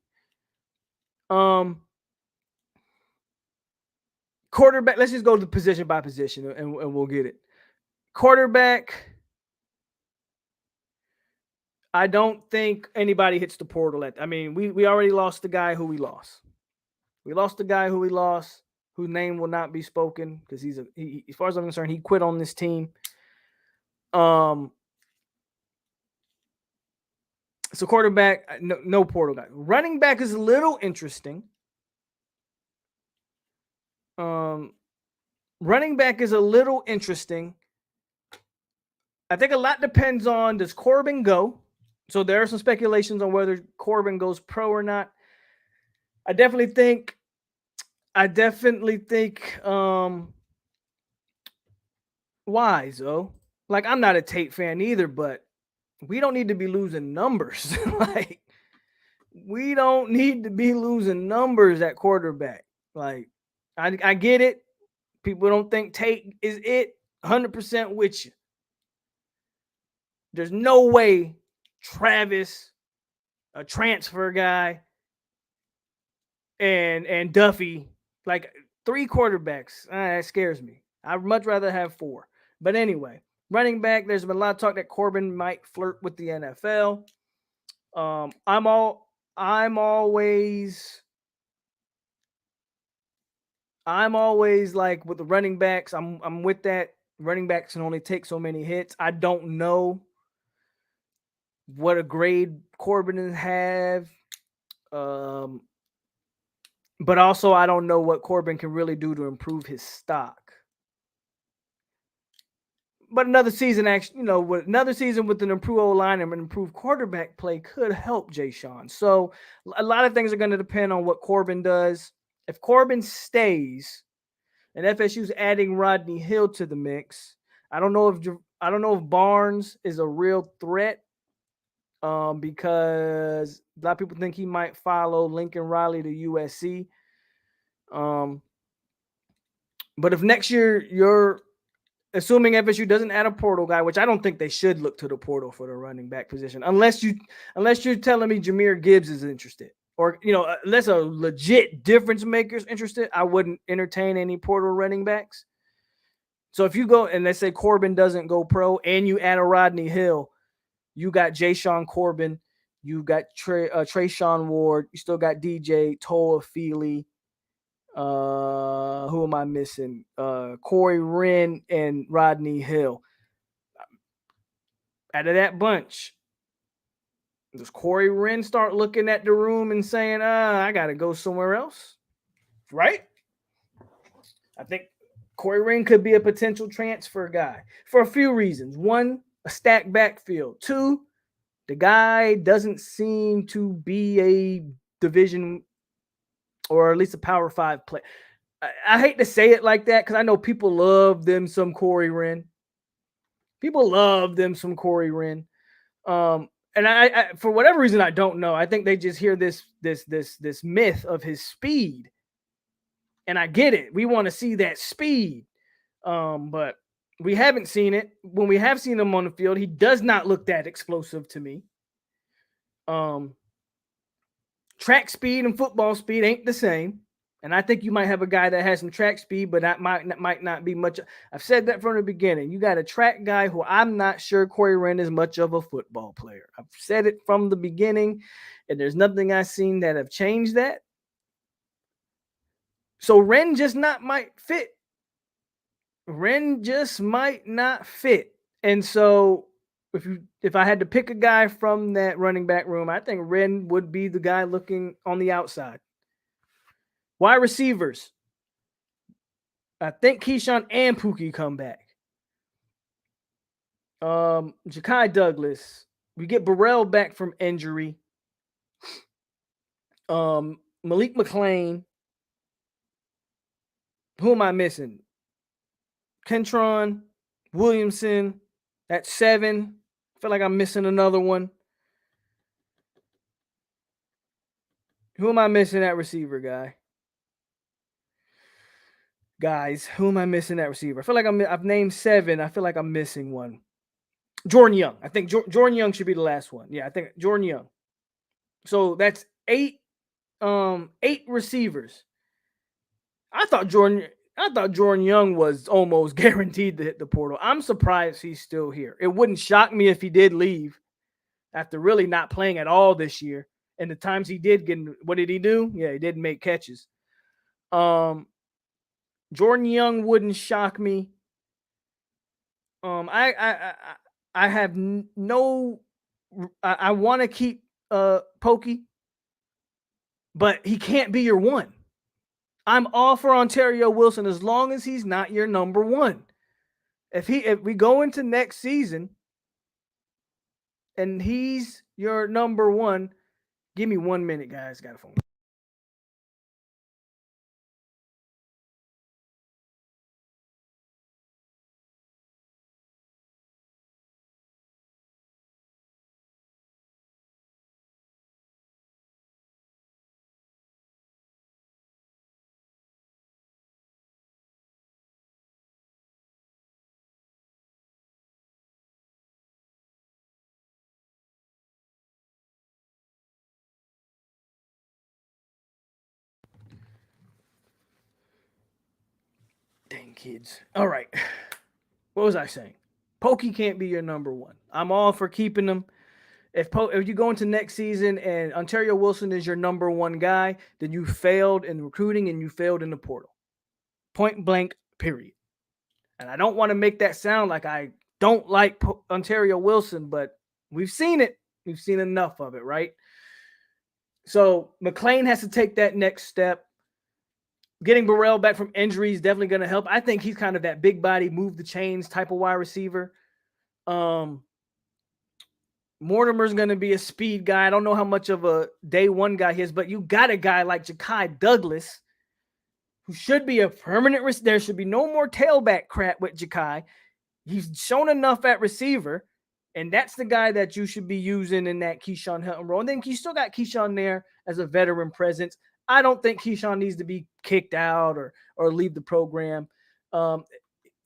Speaker 1: Quarterback. Let's just go to position by position, and we'll get it. Quarterback. I don't think anybody hits the portal I mean, we already lost the guy who we lost. We lost the guy who we lost, whose name will not be spoken because he, as far as I'm concerned, he quit on this team. So quarterback, no portal guy. Running back is a little interesting. Running back is a little interesting. I think a lot depends on, does Corbin go? So there are some speculations on whether Corbin goes pro or not. I definitely think why, though? Like, I'm not a Tate fan either, but we don't need to be losing numbers. Like, we don't need to be losing numbers at quarterback. Like, I get it. People don't think Tate is it. 100% with you. There's no way Travis, a transfer guy, and Duffy, like 3 quarterbacks, that scares me. I'd much rather have 4. But anyway, running back, there's been a lot of talk that Corbin might flirt with the NFL. I'm always like with the running backs. I'm with that. Running backs can only take so many hits. I don't know what a grade Corbin have. But also I don't know what Corbin can really do to improve his stock. But another season, with another season with an improved O-line and an improved quarterback play could help Jay Sean. So a lot of things are going to depend on what Corbin does. If Corbin stays and FSU's adding Rodney Hill to the mix, I don't know if Barnes is a real threat. Because a lot of people think he might follow Lincoln Riley to USC. But if next year you're assuming FSU doesn't add a portal guy, which I don't think they should look to the portal for the running back position, unless you're telling me Jahmyr Gibbs is interested, or unless a legit difference maker is interested, I wouldn't entertain any portal running backs. So if you go and let's say Corbin doesn't go pro and you add a Rodney Hill, you got Jay-Sean Corbin, you got Trayshawn Ward, you still got DJ, Toa Feely, who am I missing? Corey Wren and Rodney Hill. Out of that bunch, does Corey Wren start looking at the room and saying, I got to go somewhere else? Right? I think Corey Wren could be a potential transfer guy for a few reasons. 1, a stacked backfield. 2, the guy doesn't seem to be a division or at least a Power 5 player. I hate to say it like that because I know people love them some Corey Wren. People love them some Corey Wren. And I for whatever reason, I don't know. I think they just hear this myth of his speed. And I get it. We want to see that speed. But we haven't seen it. When we have seen him on the field, he does not look that explosive to me. Track speed and football speed ain't the same. And I think you might have a guy that has some track speed, but that might not be much. I've said that from the beginning. You got a track guy who I'm not sure Corey Wren is much of a football player. I've said it from the beginning, and there's nothing I've seen that have changed that. So Ren just might fit. Ren just might not fit. And so if I had to pick a guy from that running back room, I think Ren would be the guy looking on the outside. Wide receivers. I think Keyshawn and Pookie come back. Ja'Kai Douglas. We get Burrell back from injury. Malik McLean. Who am I missing? Kentron Williamson. That's 7. I feel like I'm missing another one. Who am I missing at receiver, guys? Who am I missing at receiver? I feel like I've named 7. I feel like I'm missing one. Jordan Young. I think Jordan Young should be the last one. Yeah, I think Jordan Young. So that's 8 receivers. I thought Jordan Young was almost guaranteed to hit the portal. I'm surprised he's still here. It wouldn't shock me if he did leave after really not playing at all this year. And the times he did get, what did he do? Yeah, he didn't make catches. Jordan Young wouldn't shock me. I have no. I want to keep Pokey, but he can't be your one. I'm all for Ontario Wilson as long as he's not your number one. If we go into next season and he's your number one, give me 1 minute, guys. Got a phone. Dang kids. All right. What was I saying? Pokey can't be your number one. I'm all for keeping him. If you go into next season and Ontario Wilson is your number one guy, then you failed in recruiting and you failed in the portal. Point blank, period. And I don't want to make that sound like I don't like Ontario Wilson, but we've seen it. We've seen enough of it, right? So McLean has to take that next step. Getting Burrell back from injury is definitely going to help. I think he's kind of that big body, move the chains type of wide receiver. Mortimer's going to be a speed guy. I don't know how much of a day one guy he is, but you got a guy like Ja'Kai Douglas who should be a permanent. There should be no more tailback crap with Ja'Kai. He's shown enough at receiver, and that's the guy that you should be using in that Keyshawn Helton role. And then you still got Keyshawn there as a veteran presence. I don't think Keyshawn needs to be kicked out or leave the program.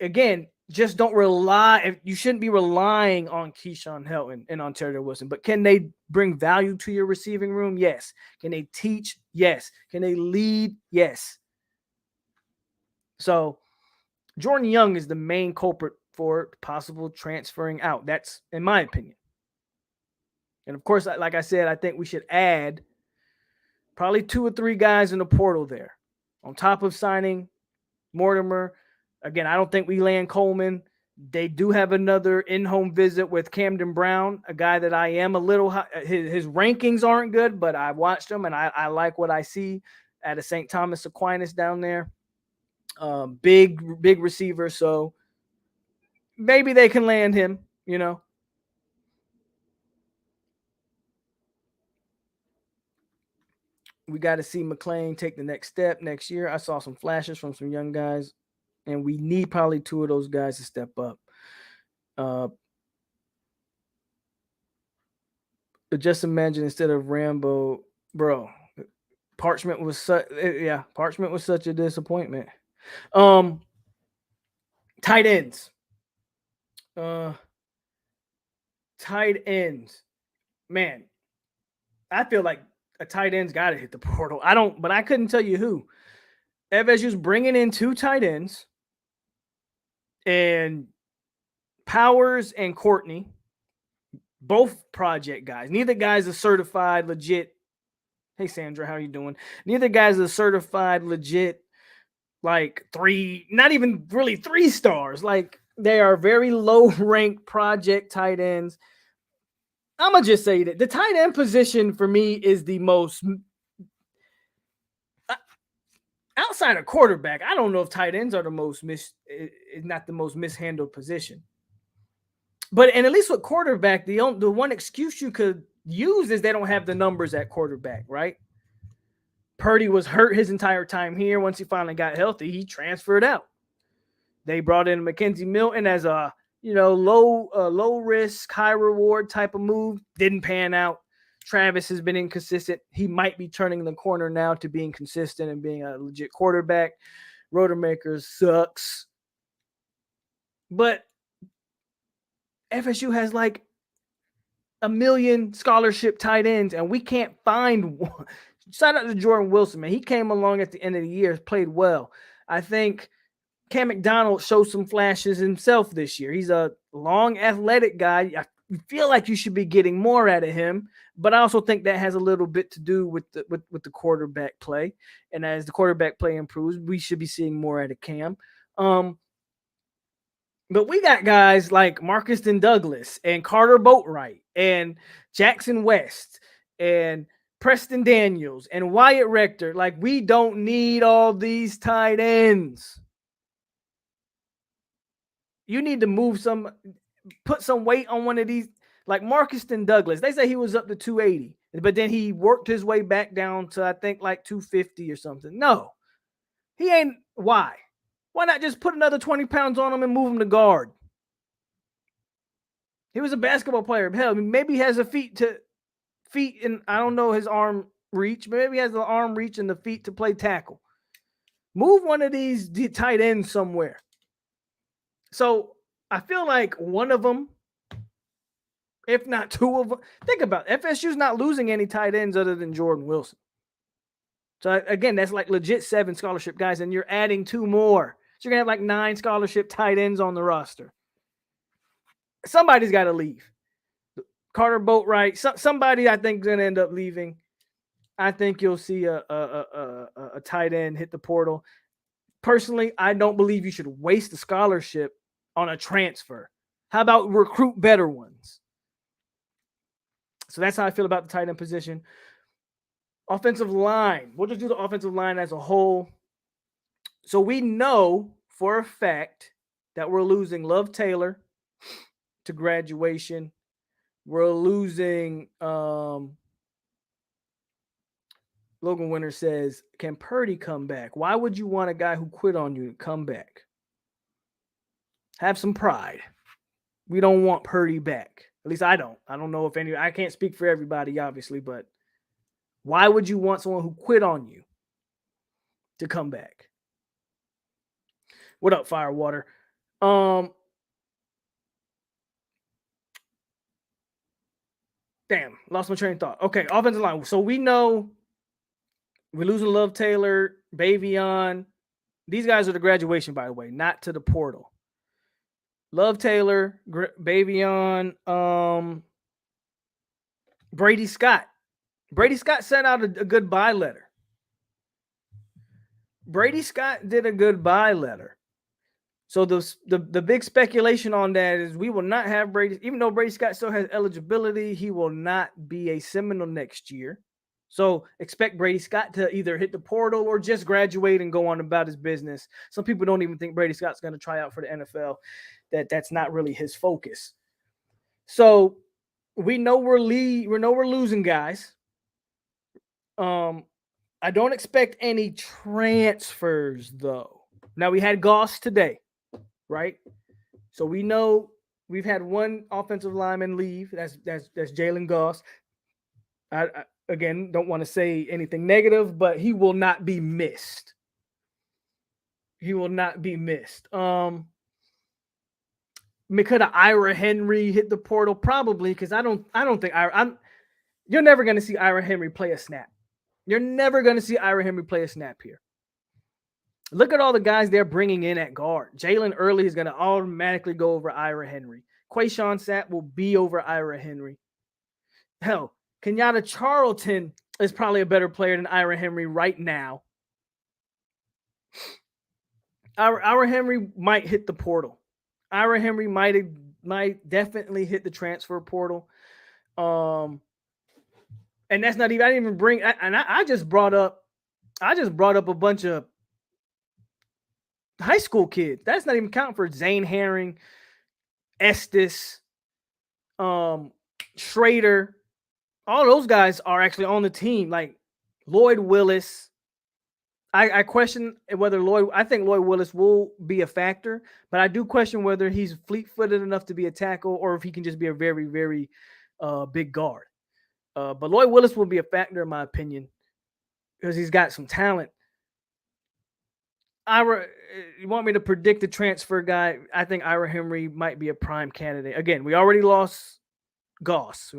Speaker 1: Again, just don't rely. You shouldn't be relying on Keyshawn Helton and Ontario Wilson. But can they bring value to your receiving room? Yes. Can they teach? Yes. Can they lead? Yes. So Jordan Young is the main culprit for possible transferring out. That's in my opinion. And of course, like I said, I think we should add probably 2 or 3 guys in the portal there. On top of signing Mortimer. Again, I don't think we land Coleman. They do have another in-home visit with Camden Brown, a guy that I am a little high. His rankings aren't good, but I watched him, and I like what I see at a St. Thomas Aquinas down there. Big receiver, so maybe they can land him, you know. We got to see McLean take the next step next year. I saw some flashes from some young guys, and we need probably 2 of those guys to step up. Just imagine instead of Rambo, bro, Parchment was such a disappointment. Tight ends. Tight ends. Man, I feel like a tight end's got to hit the portal. But I couldn't tell you who. FSU's bringing in 2 tight ends, and Powers and Courtney, both project guys. Neither guy's a certified legit. Hey, Sandra, how are you doing? Neither guy's a certified legit like not even really 3 stars. Like they are very low ranked project tight ends. I'm going to just say that the tight end position for me is the most outside of quarterback. I don't know if tight ends are the most not the most mishandled position. And at least with quarterback, the one excuse you could use is they don't have the numbers at quarterback, right? Purdy was hurt his entire time here. Once he finally got healthy, he transferred out. They brought in Mackenzie Milton as a low risk, high reward type of move. Didn't pan out. Travis has been inconsistent. He might be turning the corner now to being consistent and being a legit quarterback. Rotomakers sucks. But FSU has like a million scholarship tight ends, and we can't find one. Shout out to Jordan Wilson, man. He came along at the end of the year, played well. I think Cam McDonald showed some flashes himself this year. He's a long, athletic guy. I feel like you should be getting more out of him, but I also think that has a little bit to do with the quarterback play. And as the quarterback play improves, we should be seeing more out of Cam. But we got guys like Marcus Douglas and Carter Boatwright and Jackson West and Preston Daniels and Wyatt Rector. Like, we don't need all these tight ends. You need to put some weight on one of these, like Marcus Douglas. They say he was up to 280, but then he worked his way back down to, I think, like 250 or something. No, he ain't. Why? Why not just put another 20 pounds on him and move him to guard? He was a basketball player. Hell, maybe he has a feet and I don't know his arm reach, but maybe he has the arm reach and the feet to play tackle. Move one of these tight ends somewhere. So I feel like one of them, if not 2 of them, think about it. FSU's not losing any tight ends other than Jordan Wilson. So again, that's like legit 7 scholarship guys, and you're adding 2 more. So you're going to have like 9 scholarship tight ends on the roster. Somebody's got to leave. Carter Boatwright, somebody I think is going to end up leaving. I think you'll see a tight end hit the portal. Personally, I don't believe you should waste a scholarship on a transfer. How about recruit better ones? So that's how I feel about the tight end position. Offensive line. We'll just do the offensive line as a whole. So we know for a fact that we're losing Love Taylor to graduation. We're losing Logan Winter says, can Purdy come back? Why would you want a guy who quit on you to come back? Have some pride. We don't want Purdy back. At least I don't. I don't know if I can't speak for everybody, obviously, but why would you want someone who quit on you to come back? What up, Firewater? Damn, lost my train of thought. Okay, offensive line. So we know we're losing Love Taylor, Bavion. These guys are the graduation, by the way, not to the portal. Love Taylor, Bavion, Brady Scott. Brady Scott sent out a goodbye letter. Brady Scott did a goodbye letter. So the big speculation on that is we will not have Brady, even though Brady Scott still has eligibility, he will not be a Seminole next year. So expect Brady Scott to either hit the portal or just graduate and go on about his business. Some people don't even think Brady Scott's going to try out for the NFL. That's not really his focus. So we know we're losing guys. I don't expect any transfers though. Now we had Goss today, right? So we know we've had one offensive lineman leave. That's Jalen Goss. I again don't want to say anything negative, but he will not be missed. He will not be missed. Could Ira Henry hit the portal? Probably, because I don't think you're never going to see Ira Henry play a snap. You're never going to see Ira Henry play a snap here. Look at all the guys they're bringing in at guard. Jalen Early is going to automatically go over Ira Henry. Quayshawn Sapp will be over Ira Henry. Hell, Kenyatta Charlton is probably a better player than Ira Henry right now. Our Henry might hit the portal. Ira Henry might definitely hit the transfer portal. And that's not even I didn't even bring and I just brought up a bunch of high school kids. That's not even counting for Zane Herring, Estes, Schrader. All those guys are actually on the team. Like Lloyd Willis. I question whether I think Lloyd Willis will be a factor, but I do question whether he's fleet-footed enough to be a tackle or if he can just be a very, very big guard. But Lloyd Willis will be a factor in my opinion because he's got some talent. You want me to predict the transfer guy? I think Ira Henry might be a prime candidate. Again, we already lost Goss.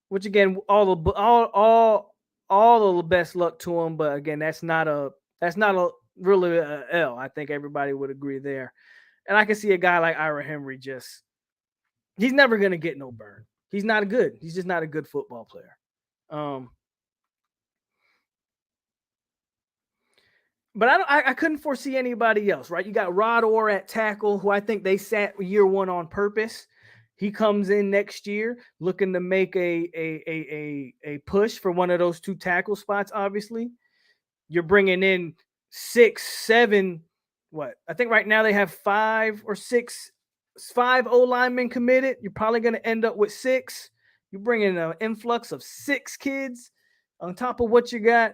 Speaker 1: Which again, all of the best luck to him. But again, that's not really a L. I think everybody would agree there. And I can see a guy like Ira Henry he's never gonna get no burn. He's just not a good football player. But I couldn't foresee anybody else, right? You got Rod Orr at tackle, who I think they sat year one on purpose. He comes in next year looking to make a push for one of those two tackle spots. Obviously, you're bringing in 6, 7. What I think right now they have 5 O linemen committed. You're probably going to end up with 6. You're bringing an influx of 6 kids on top of what you got.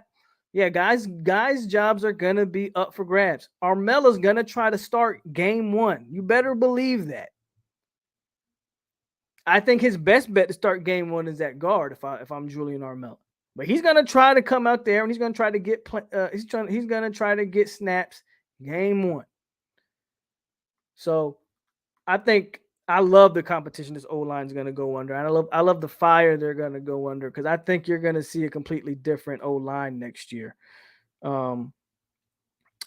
Speaker 1: Yeah, guys' jobs are going to be up for grabs. Armella's going to try to start game 1. You better believe that. I think his best bet to start game 1 is at guard if I'm Julian Armella. But he's going to try to come out there and he's going to try to get he's going to try to get snaps game 1. So, I love the competition this O-line is going to go under. And I love the fire they're going to go under because I think you're going to see a completely different O-line next year. And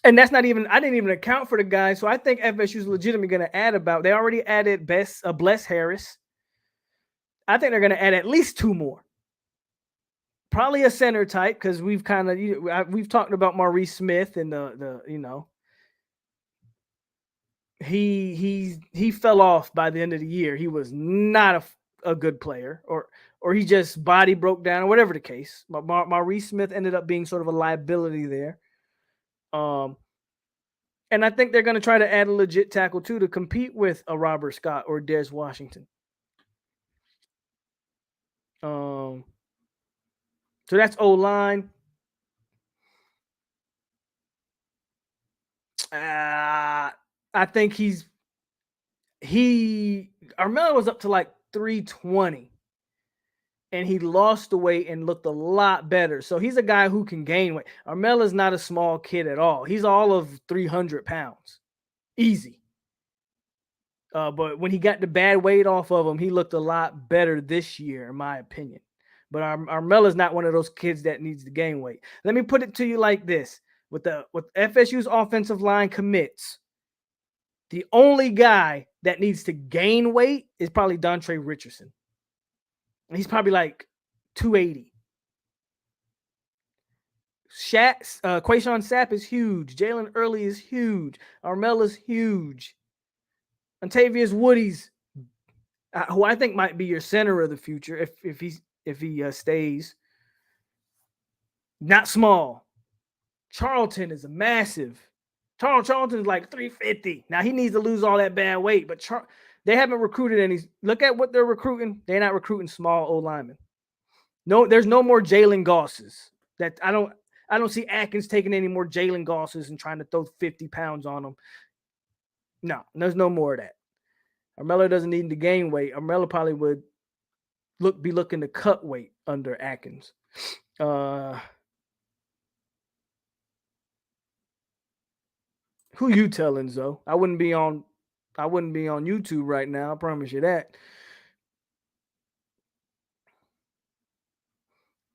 Speaker 1: that's not even I didn't even account for the guys. So I think FSU is legitimately going to add they already added Bless Harris. I think they're going to add at least 2 more. Probably a center type because we've talked about Maurice Smith and he fell off by the end of the year. He was not a good player or he just body broke down or whatever the case. But Maurice Smith ended up being sort of a liability there. And I think they're going to try to add a legit tackle too to compete with a Robert Scott or Des Washington. So that's O-line. I think Armella was up to like 320 and he lost the weight and looked a lot better. So he's a guy who can gain weight. Armella's not a small kid at all. He's all of 300 pounds. Easy. But when he got the bad weight off of him, he looked a lot better this year, in my opinion. But Armella's not one of those kids that needs to gain weight. Let me put it to you like this. With FSU's offensive line commits, the only guy that needs to gain weight is probably Dontre Richardson. He's probably like 280. Quayshawn Sapp is huge. Jalen Early is huge. Armella's huge. Ontavious Woody's, who I think might be your center of the future if he stays. Not small. Charlton is a massive. Charlton is like 350. Now he needs to lose all that bad weight, but they haven't recruited any. Look at what they're recruiting. They're not recruiting small O linemen. No, there's no more Jalen Gosses. That I don't see Atkins taking any more Jalen Gosses and trying to throw 50 pounds on them. No, there's no more of that. Armella doesn't need to gain weight. Armella probably would be looking to cut weight under Atkins. Who you telling, Zoe? I wouldn't be on YouTube right now. I promise you that.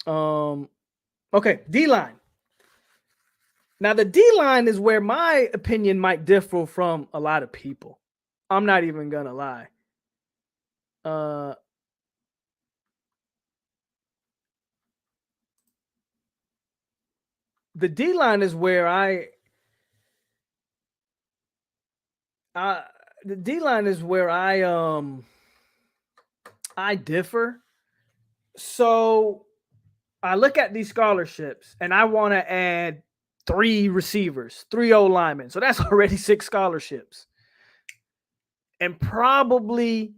Speaker 1: Okay, D-line. Now the D-line is where my opinion might differ from a lot of people. I'm not even gonna lie. The D-line is where The D-line is where I differ. So I look at these scholarships and I want to add 3 receivers, 3 O-linemen. So that's already 6 scholarships. And probably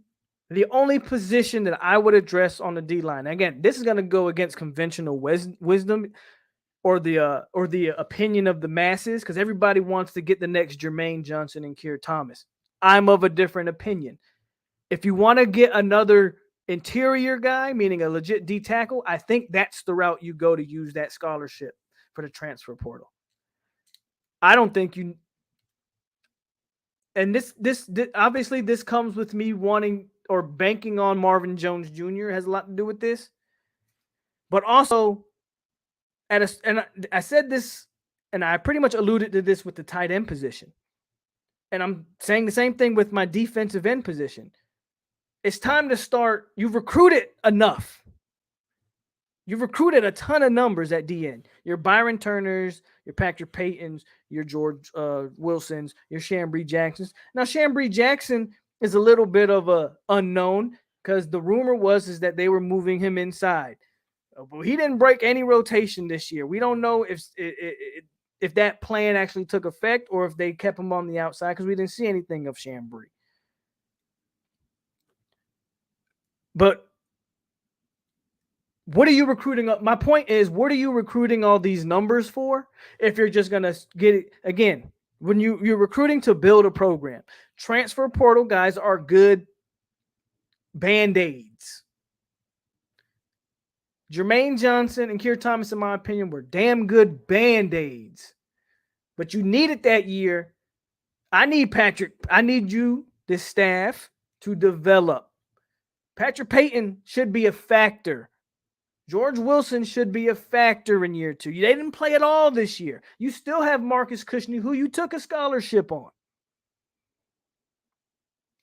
Speaker 1: the only position that I would address on the D-line. Again, this is going to go against conventional wisdom or the opinion of the masses, because everybody wants to get the next Jermaine Johnson and Keir Thomas. I'm of a different opinion. If you want to get another interior guy, meaning a legit D tackle, I think that's the route you go to use that scholarship for the transfer portal. I don't think you. And this obviously this comes with me wanting or banking on Marvin Jones Jr. has a lot to do with this, but also and I said this, and I pretty much alluded to this with the tight end position, and I'm saying the same thing with my defensive end position. It's time to start. You've recruited enough. You've recruited a ton of numbers at DN. Your Byron Turners, your Patrick Paytons, your George Wilsons, your Chambry Jacksons. Now, Chambry Jackson is a little bit of a unknown because the rumor was that they were moving him inside. But he didn't break any rotation this year. We don't know if that plan actually took effect or if they kept him on the outside because we didn't see anything of Chambry. But what are you recruiting up? My point is, what are you recruiting all these numbers for if you're just going to get it? Again, when you're recruiting to build a program, transfer portal guys are good Band-Aids. Jermaine Johnson and Keir Thomas, in my opinion, were damn good Band-Aids. But you need it that year. I need you, this staff, to develop. Patrick Payton should be a factor. George Wilson should be a factor in year 2. They didn't play at all this year. You still have Marcus Cushney, who you took a scholarship on.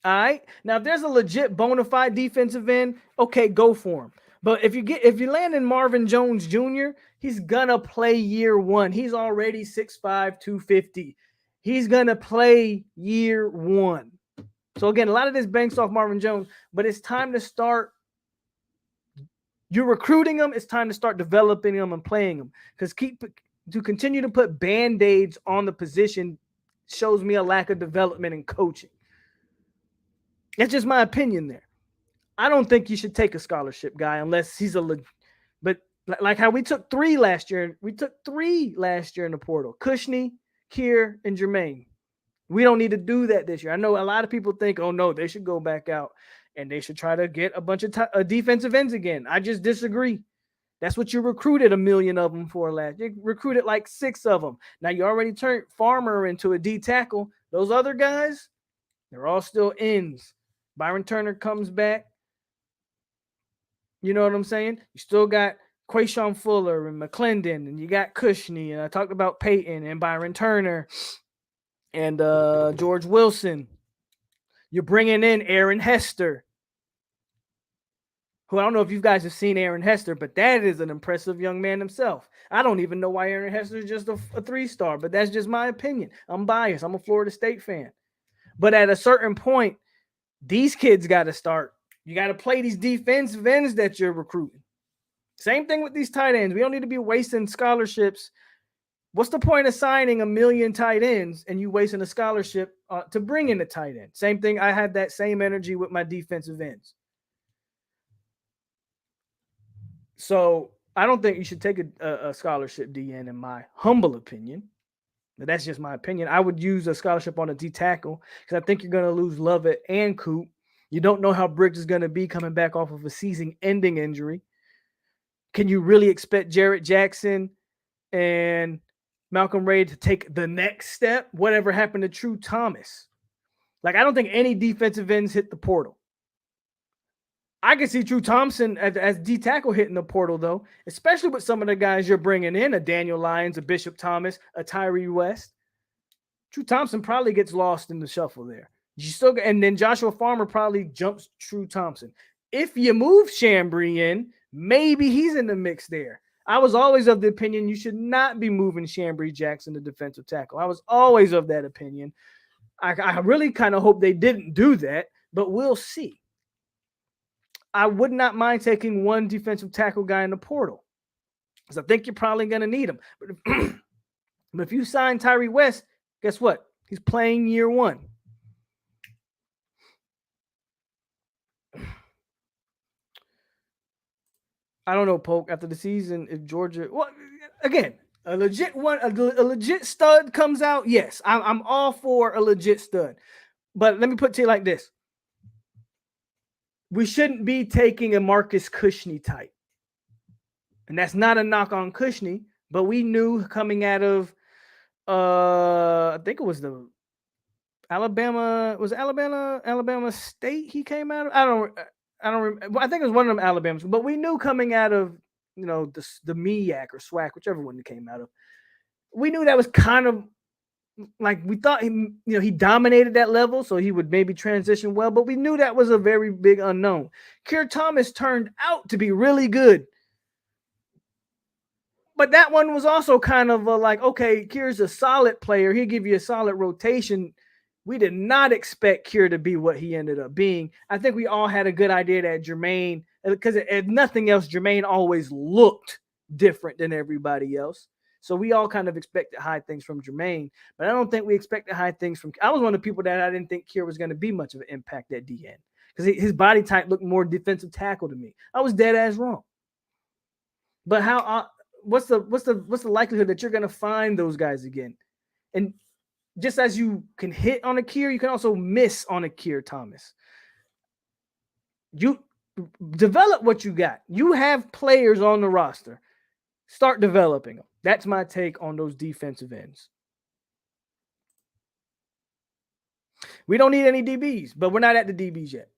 Speaker 1: All right. Now, if there's a legit bona fide defensive end, okay, go for him. But if you land in Marvin Jones Jr., he's gonna play year 1. He's already 6'5", 250. He's gonna play year 1. So again, a lot of this banks off Marvin Jones, but it's time to start. You're recruiting them. It's time to start developing them and playing them. Because to continue to put Band-Aids on the position shows me a lack of development and coaching. That's just my opinion there. I don't think you should take a scholarship guy unless he's but like how we took 3 last year. We took 3 last year in the portal. Cushney, Keir, and Jermaine. We don't need to do that this year. I know a lot of people think, oh, no, they should go back out and they should try to get a bunch of defensive ends again. I just disagree. That's what you recruited 1 million of them for last. You recruited like 6 of them. Now, you already turned Farmer into a D tackle. Those other guys, they're all still ends. Byron Turner comes back. You know what I'm saying? You still got Quayshawn Fuller and McClendon, and you got Cushney, and I talked about Payton and Byron Turner and George Wilson. You're bringing in Aaron Hester, who I don't know if you guys have seen Aaron Hester, but that is an impressive young man himself. I don't even know why Aaron Hester is just a 3-star, but that's just my opinion. I'm biased. I'm a Florida State fan. But at a certain point, these kids got to start. You got to play these defensive ends that you're recruiting. Same thing with these tight ends. We don't need to be wasting scholarships. What's the point of signing 1 million tight ends and you wasting a scholarship to bring in a tight end? Same thing. I had that same energy with my defensive ends. So I don't think you should take a scholarship DN, in my humble opinion. But that's just my opinion. I would use a scholarship on a D tackle because I think you're going to lose Lovett and Coop. You don't know how Briggs is going to be coming back off of a season-ending injury. Can you really expect Jarrett Jackson and Malcolm Ray to take the next step? Whatever happened to True Thomas? Like, I don't think any defensive ends hit the portal. I can see True Thompson as D tackle hitting the portal, though, especially with some of the guys you're bringing in, a Daniel Lyons, a Bishop Thomas, a Tyree West. True Thompson probably gets lost in the shuffle there. And then Joshua Farmer probably jumps True Thompson. If you move Chambry in, maybe he's in the mix there. I was always of the opinion you should not be moving Chambry Jackson to defensive tackle. I was always of that opinion. I really kind of hope they didn't do that, but we'll see. I would not mind taking one defensive tackle guy in the portal, because I think you're probably going to need him. But if you sign Tyree West, guess what? He's playing year one. I don't know, Polk, after the season, if Georgia, well, again, a legit stud comes out, yes, I'm all for a legit stud. But let me put it to you like this. We shouldn't be taking a Marcus Cushney type. And that's not a knock on Cushney, but we knew coming out of, I think it was the Alabama State he came out of? I don't remember. I think it was one of them Alabamas, but we knew coming out of, the MEAC or SWAC, whichever one he came out of. We knew that was kind of like, we thought he dominated that level, so he would maybe transition well, but we knew that was a very big unknown. Keir Thomas turned out to be really good. But that one was also kind of like, okay, Keir's a solid player. He'll give you a solid rotation. We did not expect Keir to be what he ended up being. I think we all had a good idea that Jermaine, because if nothing else, Jermaine always looked different than everybody else. So we all kind of expected high things from Jermaine, but I don't think we expected high things from. I was one of the people that I didn't think Keir was going to be much of an impact at DN, because his body type looked more defensive tackle to me. I was dead ass wrong. But what's the likelihood that you're going to find those guys again? And just as you can hit on a Keir, you can also miss on a Keir Thomas. You develop what you got. You have players on the roster. Start developing them. That's my take on those defensive ends. We don't need any DBs, but we're not at the DBs yet.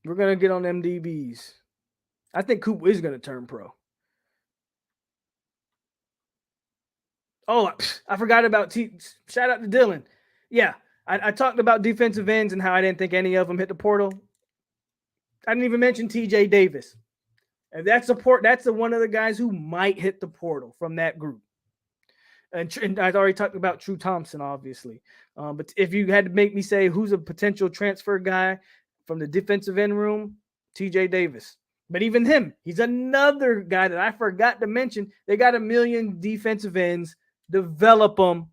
Speaker 1: We're going to get on them DBs. I think Coop is going to turn pro. Oh, I forgot about shout out to Dylan. Yeah, I talked about defensive ends and how I didn't think any of them hit the portal. I didn't even mention TJ Davis. And that's one of the guys who might hit the portal from that group. And I already talked about True Thompson, obviously. But if you had to make me say who's a potential transfer guy from the defensive end room, TJ Davis. But even him, he's another guy that I forgot to mention. They got 1 million defensive ends. Develop them.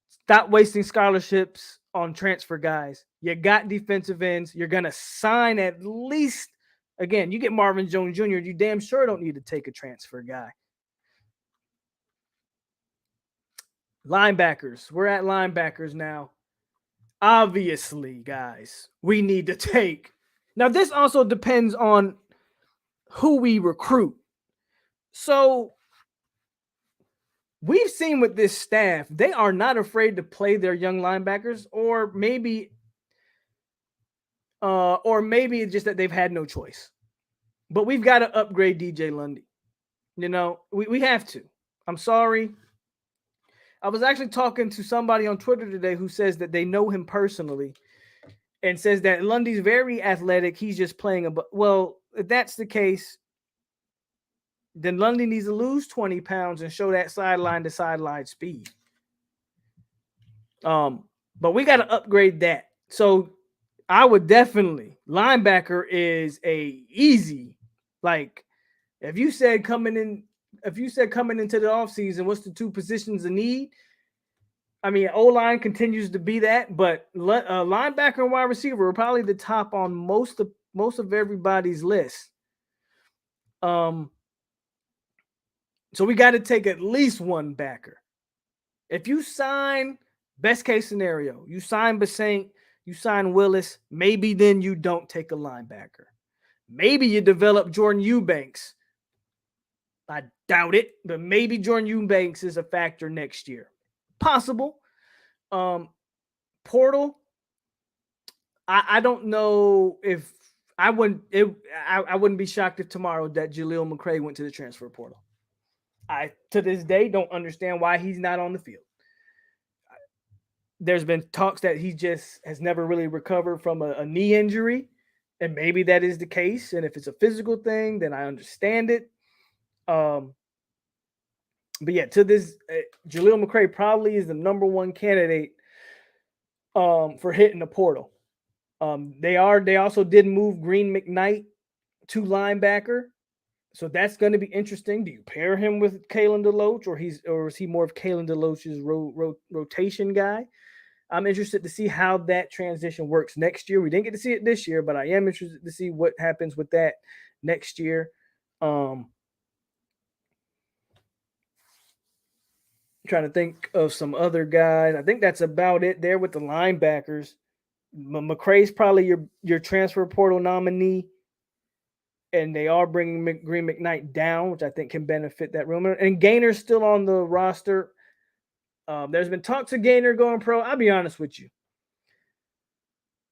Speaker 1: Stop wasting scholarships on transfer guys. You got defensive ends. You're going to sign at least, again, you get Marvin Jones Jr., you damn sure don't need to take a transfer guy. Linebackers. We're at linebackers now. Obviously, guys, we need to take. Now, this also depends on who we recruit. So we've seen with this staff, they are not afraid to play their young linebackers, or maybe it's just that they've had no choice. But we've got to upgrade DJ Lundy. We have to. I'm sorry. I was actually talking to somebody on Twitter today who says that they know him personally and says that Lundy's very athletic. He's just playing well, if that's the case, then Lundy needs to lose 20 pounds and show that sideline to sideline speed. But we got to upgrade that. So I would definitely, linebacker is a easy, like, if you said coming into the offseason, what's the two positions of need? I mean, O-line continues to be that, but linebacker and wide receiver are probably the top on most of everybody's list. So we got to take at least one backer. If you sign, best case scenario, you sign Basaint, you sign Willis, maybe then you don't take a linebacker. Maybe you develop Jordan Eubanks. I doubt it, but maybe Jordan Eubanks is a factor next year. Possible. Portal. I don't know if I wouldn't be shocked if tomorrow that Jaleel McRae went to the transfer portal. I, to this day, don't understand why he's not on the field. There's been talks that he just has never really recovered from a knee injury. And maybe that is the case. And if it's a physical thing, then I understand it. But yeah, to this, Jaleel McRae probably is the number one candidate for hitting the portal. They also did move Green McKnight to linebacker. So that's going to be interesting. Do you pair him with Kalen DeLoach, or is he more of Kalen DeLoach's rotation guy? I'm interested to see how that transition works next year. We didn't get to see it this year, but I am interested to see what happens with that next year. Trying to think of some other guys. I think that's about it there with the linebackers. McCray's probably your transfer portal nominee, and they are bringing Green McKnight down, which I think can benefit that room. And Gaynor's still on the roster. There's been talks of Gaynor going pro. I'll be honest with you.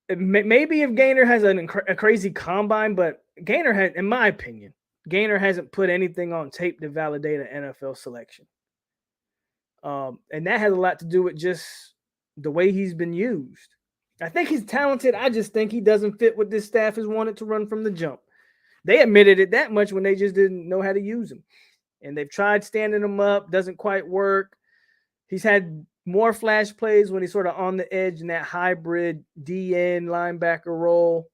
Speaker 1: Maybe if Gaynor has a crazy combine, but Gaynor has, in my opinion, Gaynor hasn't put anything on tape to validate an NFL selection. And that has a lot to do with just the way he's been used. I think he's talented. I just think he doesn't fit what this staff has wanted to run from the jump. They admitted it that much when they just didn't know how to use him. And they've tried standing him up. Doesn't quite work. He's had more flash plays when he's sort of on the edge in that hybrid DN linebacker role.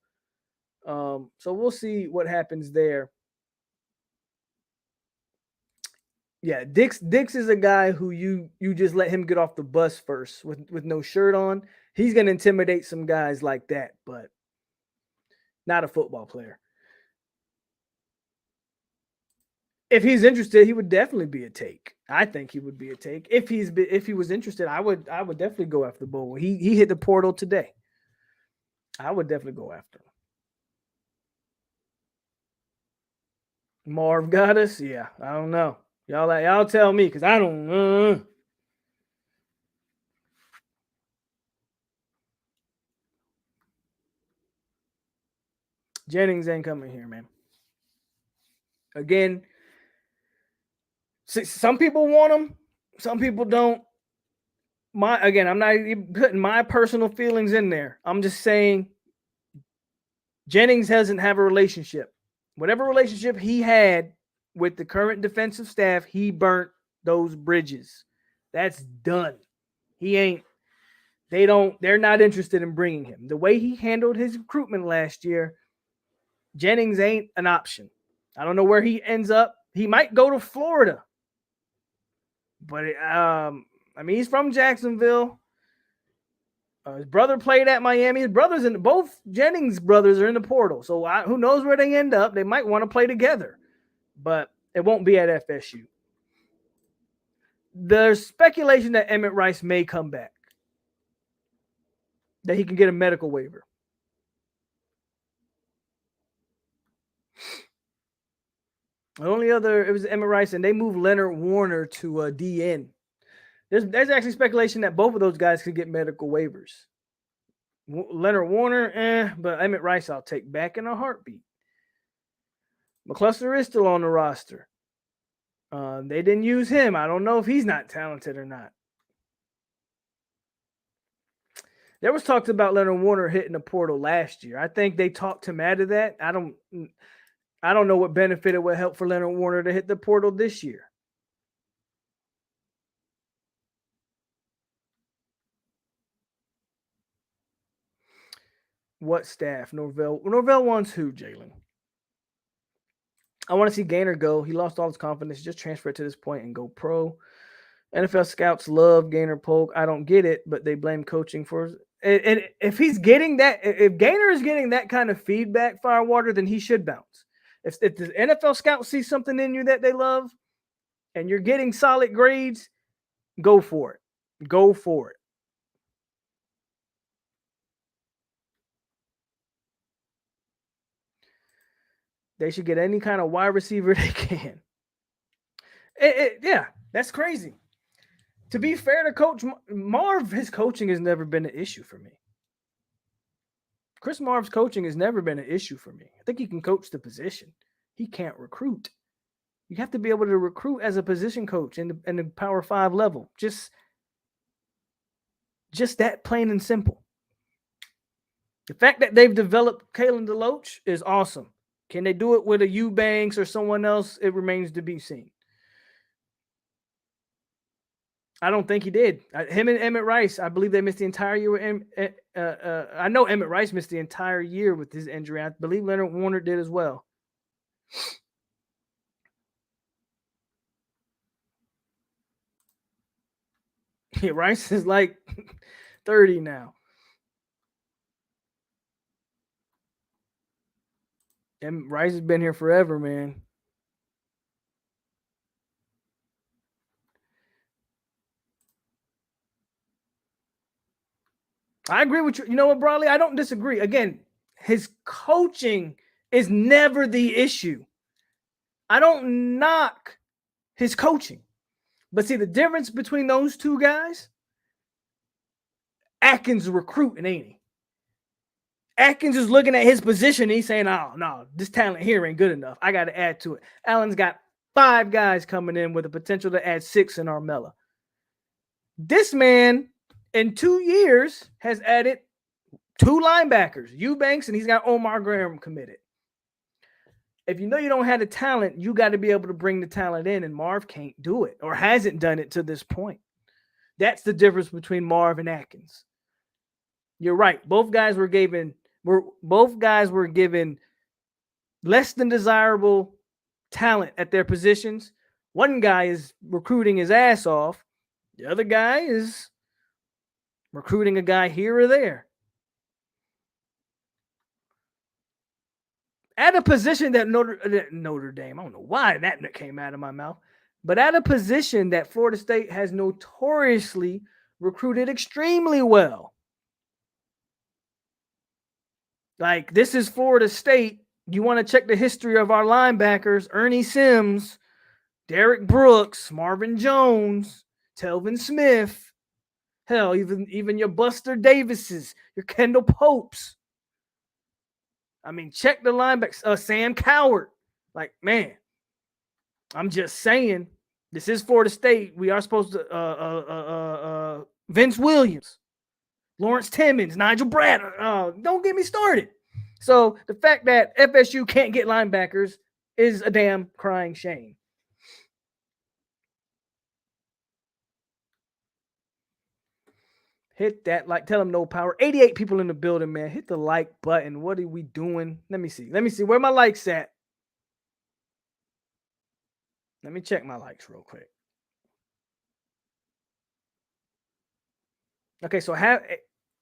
Speaker 1: So we'll see what happens there. Yeah, Dix is a guy who you just let him get off the bus first with no shirt on. He's going to intimidate some guys like that, but not a football player. If he's interested, he would definitely be a take. I think he would be a take. If he was interested, I would definitely go after Bowl. He hit the portal today. I would definitely go after him. Marv got us? Yeah, I don't know. Y'all tell me, because I don't Jennings ain't coming here, man. Again, some people want him, some people don't. I'm not even putting my personal feelings in there. I'm just saying Jennings doesn't have a relationship. Whatever relationship he had with the current defensive staff, he burnt those bridges. That's done. They're not interested in bringing him. The way he handled his recruitment last year, Jennings ain't an option. I don't know where he ends up. He might go to Florida. But he's from Jacksonville. His brother played at Miami. His brothers both Jennings brothers are in the portal. So who knows where they end up? They might want to play together, but it won't be at FSU. There's speculation that Emmett Rice may come back, that he can get a medical waiver. The only other, it was Emmett Rice, and they moved Leonard Warner to DN. There's actually speculation that both of those guys could get medical waivers. Leonard Warner, but Emmett Rice I'll take back in a heartbeat. McCluster is still on the roster. They didn't use him. I don't know if he's not talented or not. There was talks about Leonard Warner hitting the portal last year. I think they talked him out of that. I don't know what benefit it would help for Leonard Warner to hit the portal this year. What staff? Norvell wants who, Jalen? I want to see Gaynor go. He lost all his confidence. Just transfer it to this point and go pro. NFL scouts love Gaynor POLK. I don't get it, but they blame coaching for it. And if he's getting that, if Gaynor is getting that kind of feedback, Firewater, then he should bounce. If the NFL scouts see something in you that they love and you're getting solid grades, go for it. Go for it. They should get any kind of wide receiver they can. Yeah, that's crazy. To be fair to Coach Marv, his coaching has never been an issue for me. Chris Marv's coaching has never been an issue for me. I think he can coach the position. He can't recruit. You have to be able to recruit as a position coach in the Power 5 level. Just that, plain and simple. The fact that they've developed Kalen DeLoach is awesome. Can they do it with a Eubanks or someone else? It remains to be seen. I don't think he did. Him and Emmett Rice, I believe they missed the entire year with I know Emmett Rice missed the entire year with his injury. I believe Leonard Warner did as well. Yeah, Rice is like 30 now. And Rice has been here forever, man. I agree with you. You know what, Bradley? I don't disagree. Again, his coaching is never the issue. I don't knock his coaching. But see, the difference between those two guys, Atkins is recruiting, ain't he? Atkins is looking at his position. And he's saying, oh, no, this talent here ain't good enough. I got to add to it. Allen's got 5 guys coming in with the potential to add 6 in Armella. This man, in 2 years, has added 2 linebackers, Eubanks, and he's got Omar Graham committed. If you know you don't have the talent, you got to be able to bring the talent in, and Marv can't do it or hasn't done it to this point. That's the difference between Marv and Atkins. You're right. Both guys were given less than desirable talent at their positions. One guy is recruiting his ass off. The other guy is recruiting a guy here or there. At a position that Notre Dame, I don't know why that came out of my mouth, but at a position that Florida State has notoriously recruited extremely well. Like, this is Florida State. You want to check the history of our linebackers: Ernie Sims, Derek Brooks, Marvin Jones, Telvin Smith. Hell, even your Buster Davises, your Kendall Popes. I mean, check the linebackers. Sam Coward. Like, man, I'm just saying, this is Florida State. We are supposed to Vince Williams, Lawrence Timmons, Nigel Bradford. Don't get me started. So the fact that FSU can't get linebackers is a damn crying shame. Hit that like, tell them no power. 88 people in the building, man. Hit the like button. What are we doing? Let me see. Where my likes at? Let me check my likes real quick. Okay, so have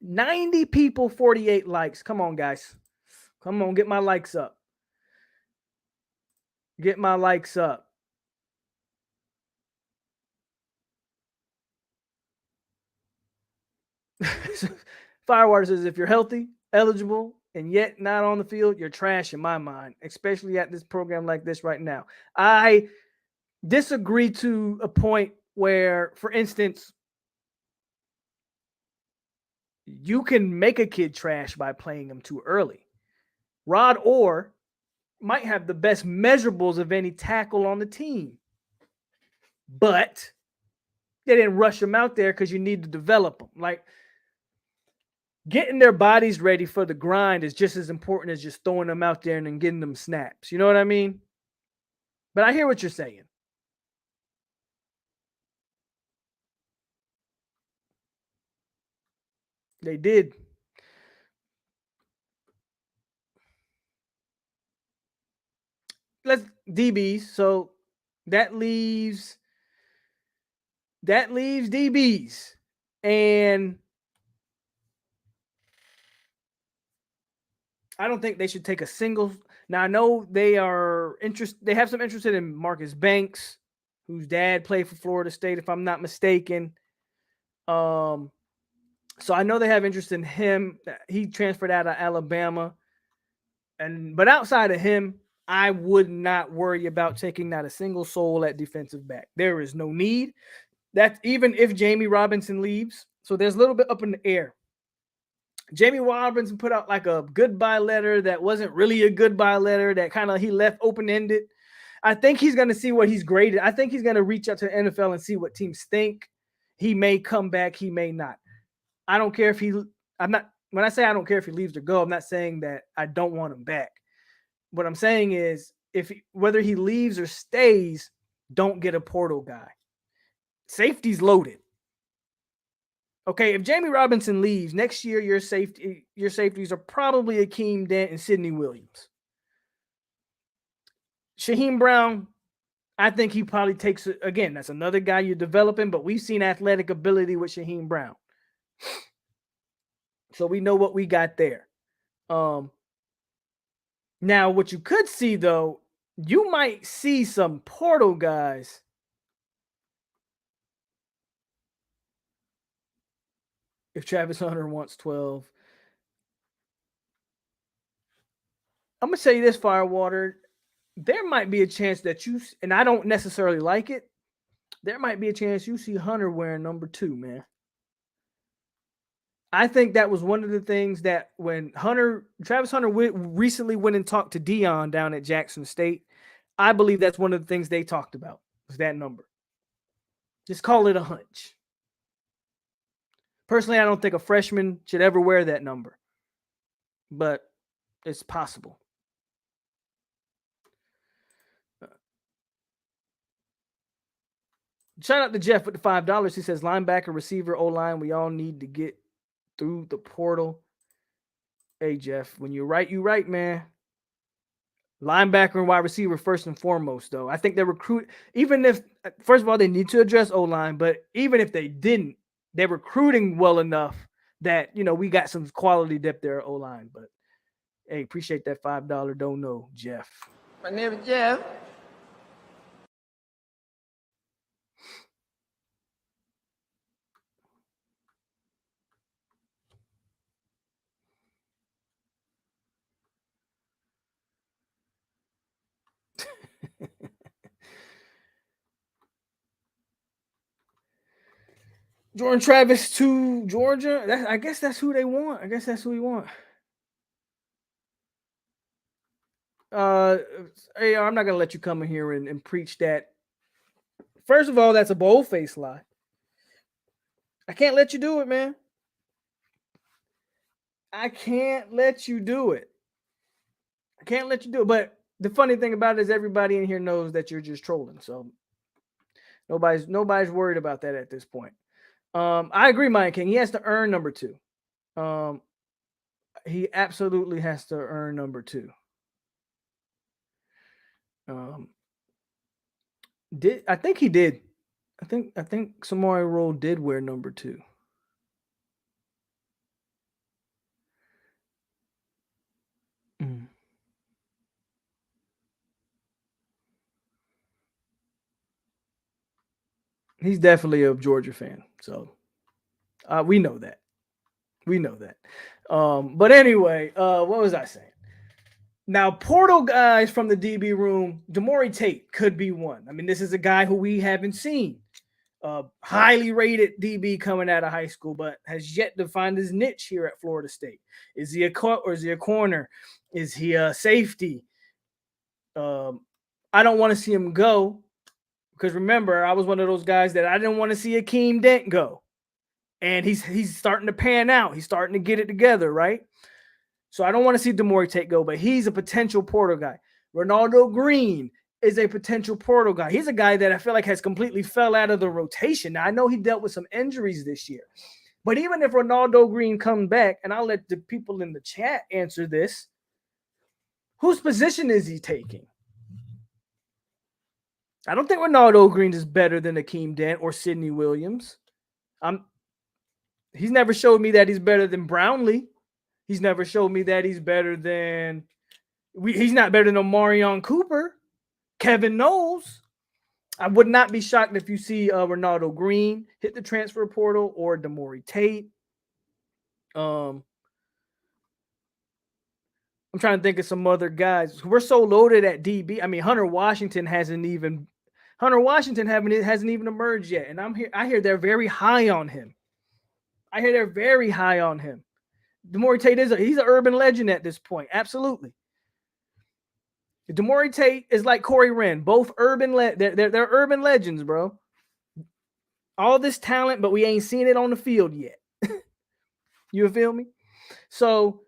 Speaker 1: 90 people, 48 likes. Come on, guys. Come on, get my likes up. Get my likes up. Firewater says, if you're healthy, eligible, and yet not on the field, you're trash in my mind, especially at this program like this right now. I disagree to a point where, for instance, you can make a kid trash by playing him too early. Rod Orr might have the best measurables of any tackle on the team, but they didn't rush him out there because you need to develop them. Like, getting their bodies ready for the grind is just as important as just throwing them out there and then getting them snaps. You know what I mean? But I hear what you're saying. They did. Let's DBs. So that leaves DBs. And I don't think they should take a single. Now, I know they have some interest in Marcus Banks, whose dad played for Florida State, if I'm not mistaken. So I know they have interest in him. He transferred out of Alabama. But outside of him, I would not worry about taking not a single soul at defensive back. There is no need. That's even if Jamie Robinson leaves. So there's a little bit up in the air. Jamie Robinson put out like a goodbye letter that wasn't really a goodbye letter, that kind of he left open-ended. I think he's going to see what he's graded. I think he's going to reach out to the NFL and see what teams think. He may come back. He may not. I don't care if I'm not when I say I don't care if he leaves or go, I'm not saying that I don't want him back. What I'm saying is whether he leaves or stays, don't get a portal guy. Safety's loaded. Okay, if Jamie Robinson leaves next year, your safeties are probably Akeem Dent and Sidney Williams. Shaheem Brown, I think he probably takes it again. That's another guy you're developing, but we've seen athletic ability with Shaheem Brown, so we know what we got there. Now, what you could see though, you might see some portal guys. If Travis Hunter wants 12, I'm going to say this, Firewater. There might be a chance that you, and I don't necessarily like it, there might be a chance you see Hunter wearing number 2, man. I think that was one of the things that when Travis Hunter recently went and talked to Dion down at Jackson State, I believe that's one of the things they talked about was that number. Just call it a hunch. Personally, I don't think a freshman should ever wear that number, but it's possible. Shout out to Jeff with the $5. He says, linebacker, receiver, O-line, we all need to get through the portal. Hey, Jeff, when you're right, man. Linebacker and wide receiver first and foremost, though. I think they recruit, even if, first of all, they need to address O-line, but even if they didn't, they're recruiting well enough that, we got some quality depth there at O-line. But, hey, appreciate that $5 don't know, Jeff.
Speaker 2: My name is Jeff.
Speaker 1: Jordan Travis to Georgia. I guess that's who they want. I guess that's who we want. Hey, I'm not gonna let you come in here and preach that. First of all, that's a bold-faced lie. I can't let you do it, man. I can't let you do it. But the funny thing about it is everybody in here knows that you're just trolling. So nobody's worried about that at this point. I agree, Mike King. He has to earn number 2. He absolutely has to earn number 2. I think he did. I think Samori Rolle did wear number 2. He's definitely a Georgia fan, so we know that. But anyway, what was I saying? Now, portal guys from the DB room, Demore Tate could be one. I mean, this is a guy who we haven't seen. Highly rated DB coming out of high school, but has yet to find his niche here at Florida State. Is he a corner? Is he a safety? I don't want to see him go because remember, I was one of those guys that I didn't want to see Akeem Dent go. And he's starting to pan out. He's starting to get it together, right? So I don't want to see Demore Tate go, but he's a potential portal guy. Ronaldo Green is a potential portal guy. He's a guy that I feel like has completely fell out of the rotation. Now, I know he dealt with some injuries this year, but even if Ronaldo Green comes back, and I'll let the people in the chat answer this, whose position is he taking? I don't think Ronaldo Green is better than Akeem Dent or Sidney Williams. He's never showed me that he's better than Brownlee. He's never showed me that he's better than he's not better than Omarion Cooper, Kevin Knowles. I would not be shocked if you see Ronaldo Green hit the transfer portal or Demore Tate. I'm trying to think of some other guys. We're so loaded at DB. I mean, Hunter Washington hasn't even emerged yet, and I hear they're very high on him. Demore Tate he's an urban legend at this point. Absolutely. Demore Tate is like Corey Wren, both urban they're urban legends, bro. All this talent, but we ain't seen it on the field yet. You feel me? So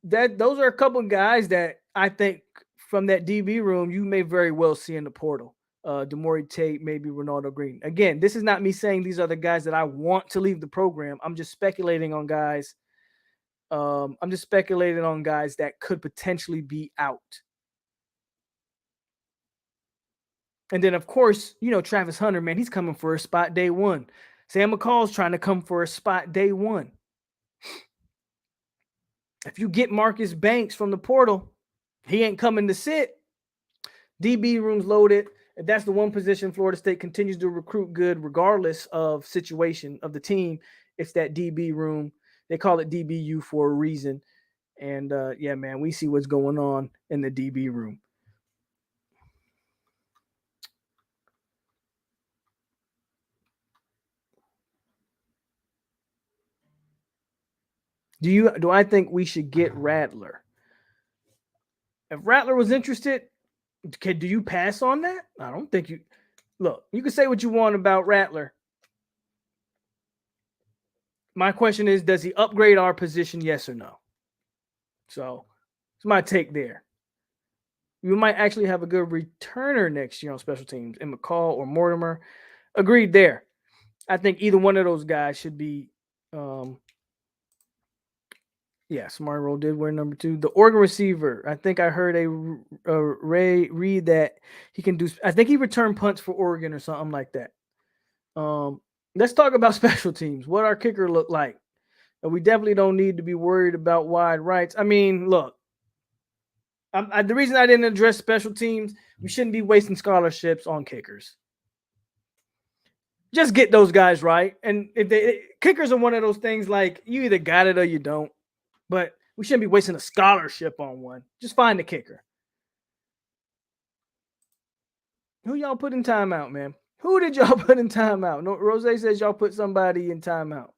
Speaker 1: those are a couple of guys that I think from that DB room you may very well see in the portal. Demore Tate, maybe Ronaldo Green. Again, this is not me saying these are the guys that I want to leave the program. I'm just speculating on guys. I'm just speculating on guys that could potentially be out. And then, of course, Travis Hunter, man, he's coming for a spot day one. Sam McCall's trying to come for a spot day one. If you get Marcus Banks from the portal, he ain't coming to sit. DB room's loaded. If that's the one position Florida State continues to recruit good, regardless of situation of the team, it's that DB room. They call it DBU for a reason. And yeah, man, we see what's going on in the DB room. Do I think we should get Rattler? If Rattler was interested, do you pass on that? I don't think you. Look, you can say what you want about Rattler. My question is, does he upgrade our position, yes or no? So it's my take there. We might actually have a good returner next year on special teams in McCall or Mortimer. Agreed there. I think either one of those guys should be Smart Roll did wear number 2. The Oregon receiver, I think I heard a Ray read that he can do. I think he returned punts for Oregon or something like that. Let's talk about special teams. What our kicker look like. And we definitely don't need to be worried about wide rights. I mean, look, the reason I didn't address special teams, we shouldn't be wasting scholarships on kickers. Just get those guys right. And kickers are one of those things like you either got it or you don't. But we shouldn't be wasting a scholarship on one. Just find the kicker. Who y'all put in timeout, man? Who did y'all put in timeout? No, Rose says y'all put somebody in timeout.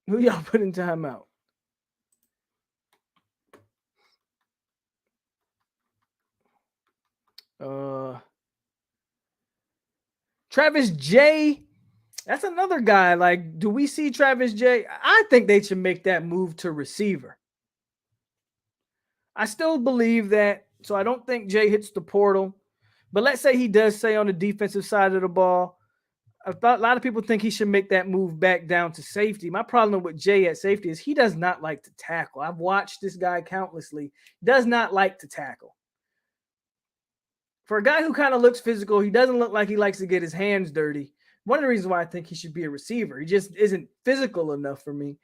Speaker 1: Who y'all put in timeout? Travis J. That's another guy. Like, do we see Travis J? I think they should make that move to receiver. I still believe that. So I don't think Jay hits the portal. But let's say he does say on the defensive side of the ball. I thought a lot of people think he should make that move back down to safety. My problem with Jay at safety is he does not like to tackle. I've watched this guy countlessly. Does not like to tackle. For a guy who kind of looks physical, he doesn't look like he likes to get his hands dirty. One of the reasons why I think he should be a receiver. He just isn't physical enough for me.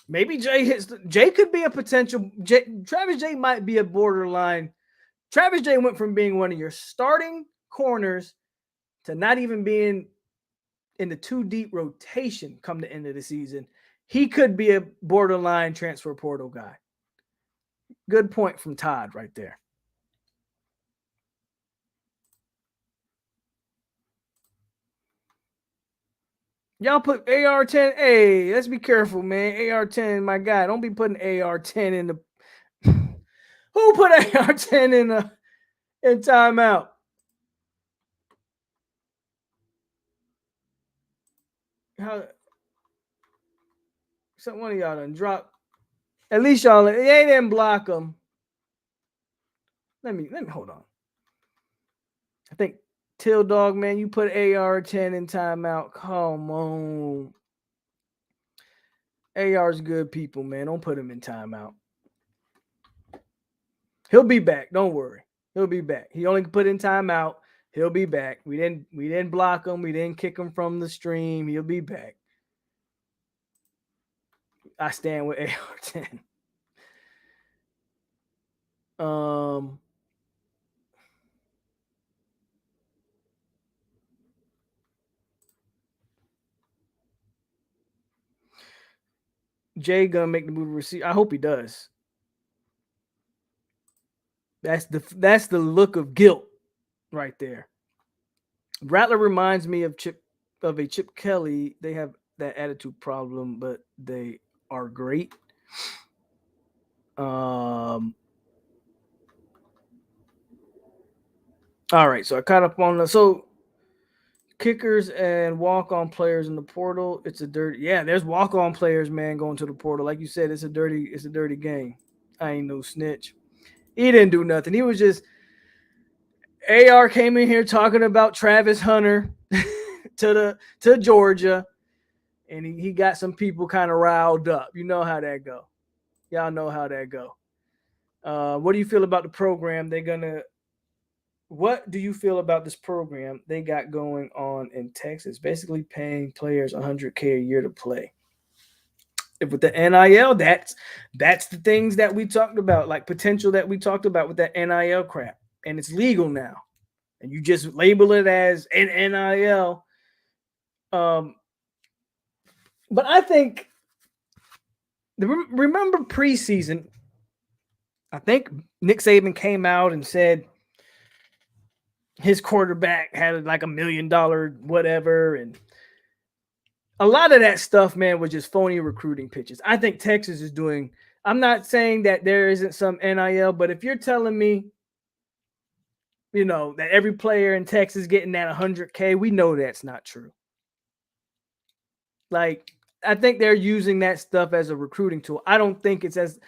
Speaker 1: Maybe Jay could be a potential. Travis Jay might be a borderline. Travis Jay went from being one of your starting corners to not even being in the 2 deep rotation come the end of the season. He could be a borderline transfer portal guy. Good point from Todd right there. Y'all put AR-10. Hey, let's be careful, man. AR-10, my guy. Don't be putting AR-10 in the. Who put AR-10 in timeout? One of y'all done dropped. At least y'all, they didn't block them. Let me hold on. I think Till Dog, man, you put AR-10 in timeout. Come on. AR's good people, man. Don't put him in timeout. He'll be back. Don't worry. He'll be back. He only put in timeout. He'll be back. We didn't block him. We didn't kick him from the stream. He'll be back. I stand with AR-10. Jay gonna make the move to receive. I hope he does. That's the look of guilt right there. Rattler reminds me of a Chip Kelly. They have that attitude problem, but they are great. All right, so I caught up on so Kickers and walk-on players in the portal. It's a dirty. Yeah, there's walk-on players, man, going to the portal. Like you said, it's a dirty game. I ain't no snitch. He didn't do nothing. He was just AR came in here talking about Travis Hunter to Georgia, and he got some people kind of riled up. You know how that go. Y'all know how that go. What do you feel about the program? What do you feel about this program they got going on in Texas? Basically paying players $100K a year to play. With the NIL, that's the things that we talked about, like potential that we talked about with that NIL crap. And it's legal now. And you just label it as an NIL. But I think, remember preseason, I think Nick Saban came out and said his quarterback had like $1 million whatever, and a lot of that stuff, man, was just phony recruiting pitches. I think Texas is doing. I'm not saying that there isn't some NIL, but if you're telling me, that every player in Texas getting that $100K, we know that's not true. Like, I think they're using that stuff as a recruiting tool. I don't think it's as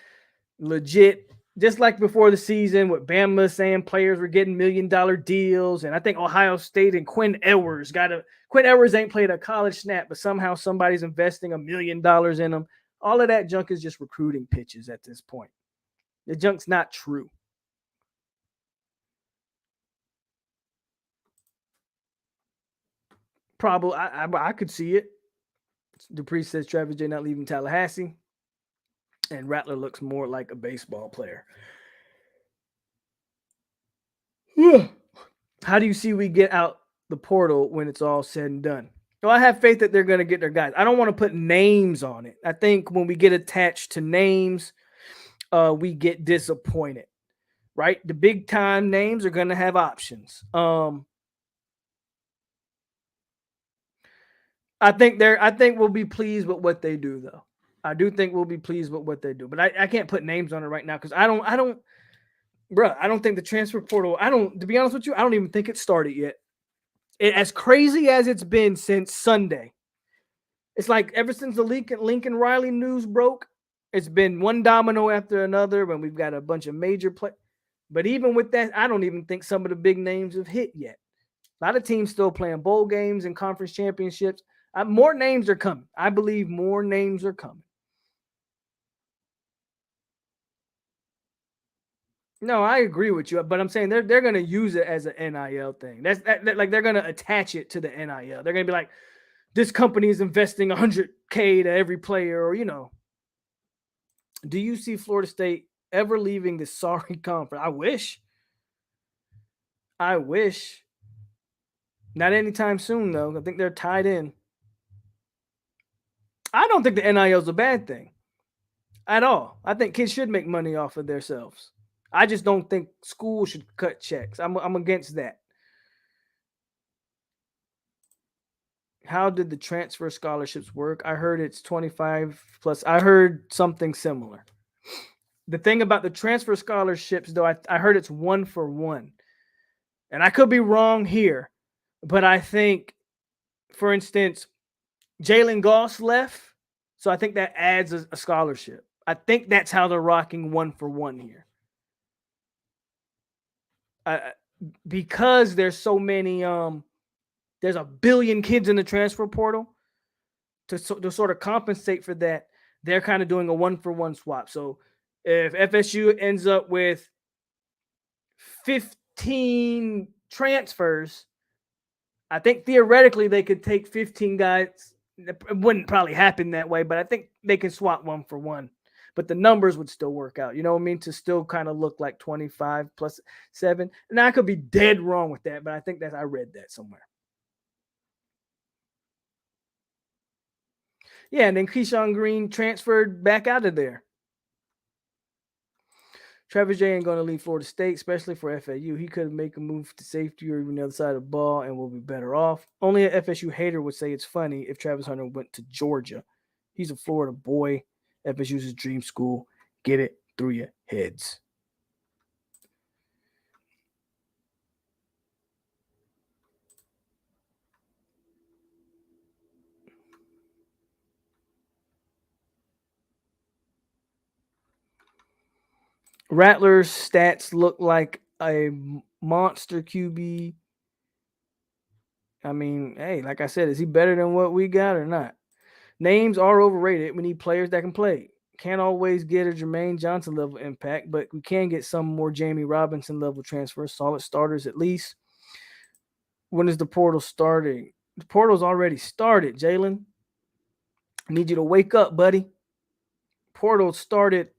Speaker 1: legit. Just like before the season with Bama saying players were getting $1 million deals. And I think Ohio State and Quinn Ewers ain't played a college snap, but somehow somebody's investing $1 million in them. All of that junk is just recruiting pitches at this point. The junk's not true. Probably, I could see it. Dupree says Travis J not leaving Tallahassee. And Rattler looks more like a baseball player. How do you see we get out the portal when it's all said and done? Well, I have faith that they're going to get their guys. I don't want to put names on it. I think when we get attached to names, we get disappointed, right? The big time names are going to have options. I think we'll be pleased with what they do, though. I do think we'll be pleased with what they do, but I can't put names on it right now because I don't think the transfer portal, to be honest with you, I don't even think it started yet. As crazy as it's been since Sunday, it's like ever since the Lincoln Riley news broke, it's been one domino after another when we've got a bunch of major play. But even with that, I don't even think some of the big names have hit yet. A lot of teams still playing bowl games and conference championships. More names are coming. I believe more names are coming. No, I agree with you, but I'm saying they're going to use it as an NIL thing. Like they're going to attach it to the NIL. They're going to be like, this company is investing $100K to every player, or Do you see Florida State ever leaving this sorry conference? I wish. Not anytime soon, though. I think they're tied in. I don't think the NIL is a bad thing at all. I think kids should make money off of themselves. I just don't think schools should cut checks. I'm against that. How did the transfer scholarships work? I heard it's 25 plus. I heard something similar. The thing about the transfer scholarships, though, I heard it's 1-for-1. And I could be wrong here, but I think, for instance, Jalen Goss left, so I think that adds a scholarship. I think that's how they're rocking 1-for-1 here. Because there's so many, there's 1 billion kids in the transfer portal. To sort of compensate for that, they're kind of doing a 1-for-1 swap. So if FSU ends up with 15 transfers, I think theoretically they could take 15 guys. It wouldn't probably happen that way, but I think they can swap 1-for-1. But the numbers would still work out. You know what I mean? To still kind of look like 25 plus 7. And I could be dead wrong with that, but I think I read that somewhere. Yeah, and then Keyshawn Green transferred back out of there. Travis J ain't going to leave Florida State, especially for FAU. He could make a move to safety or even the other side of the ball and will be better off. Only an FSU hater would say it's funny if Travis Hunter went to Georgia. He's a Florida boy. FSU's his dream school. Get it through your heads. Rattler's stats look like a monster QB. I mean, hey, like I said, is he better than what we got or not? Names are overrated. We need players that can play. Can't always get a Jermaine Johnson level impact, but we can get some more Jamie Robinson level transfers, solid starters at least. When is the portal starting? The portal's already started, Jalen. I need you to wake up, buddy. Portal started.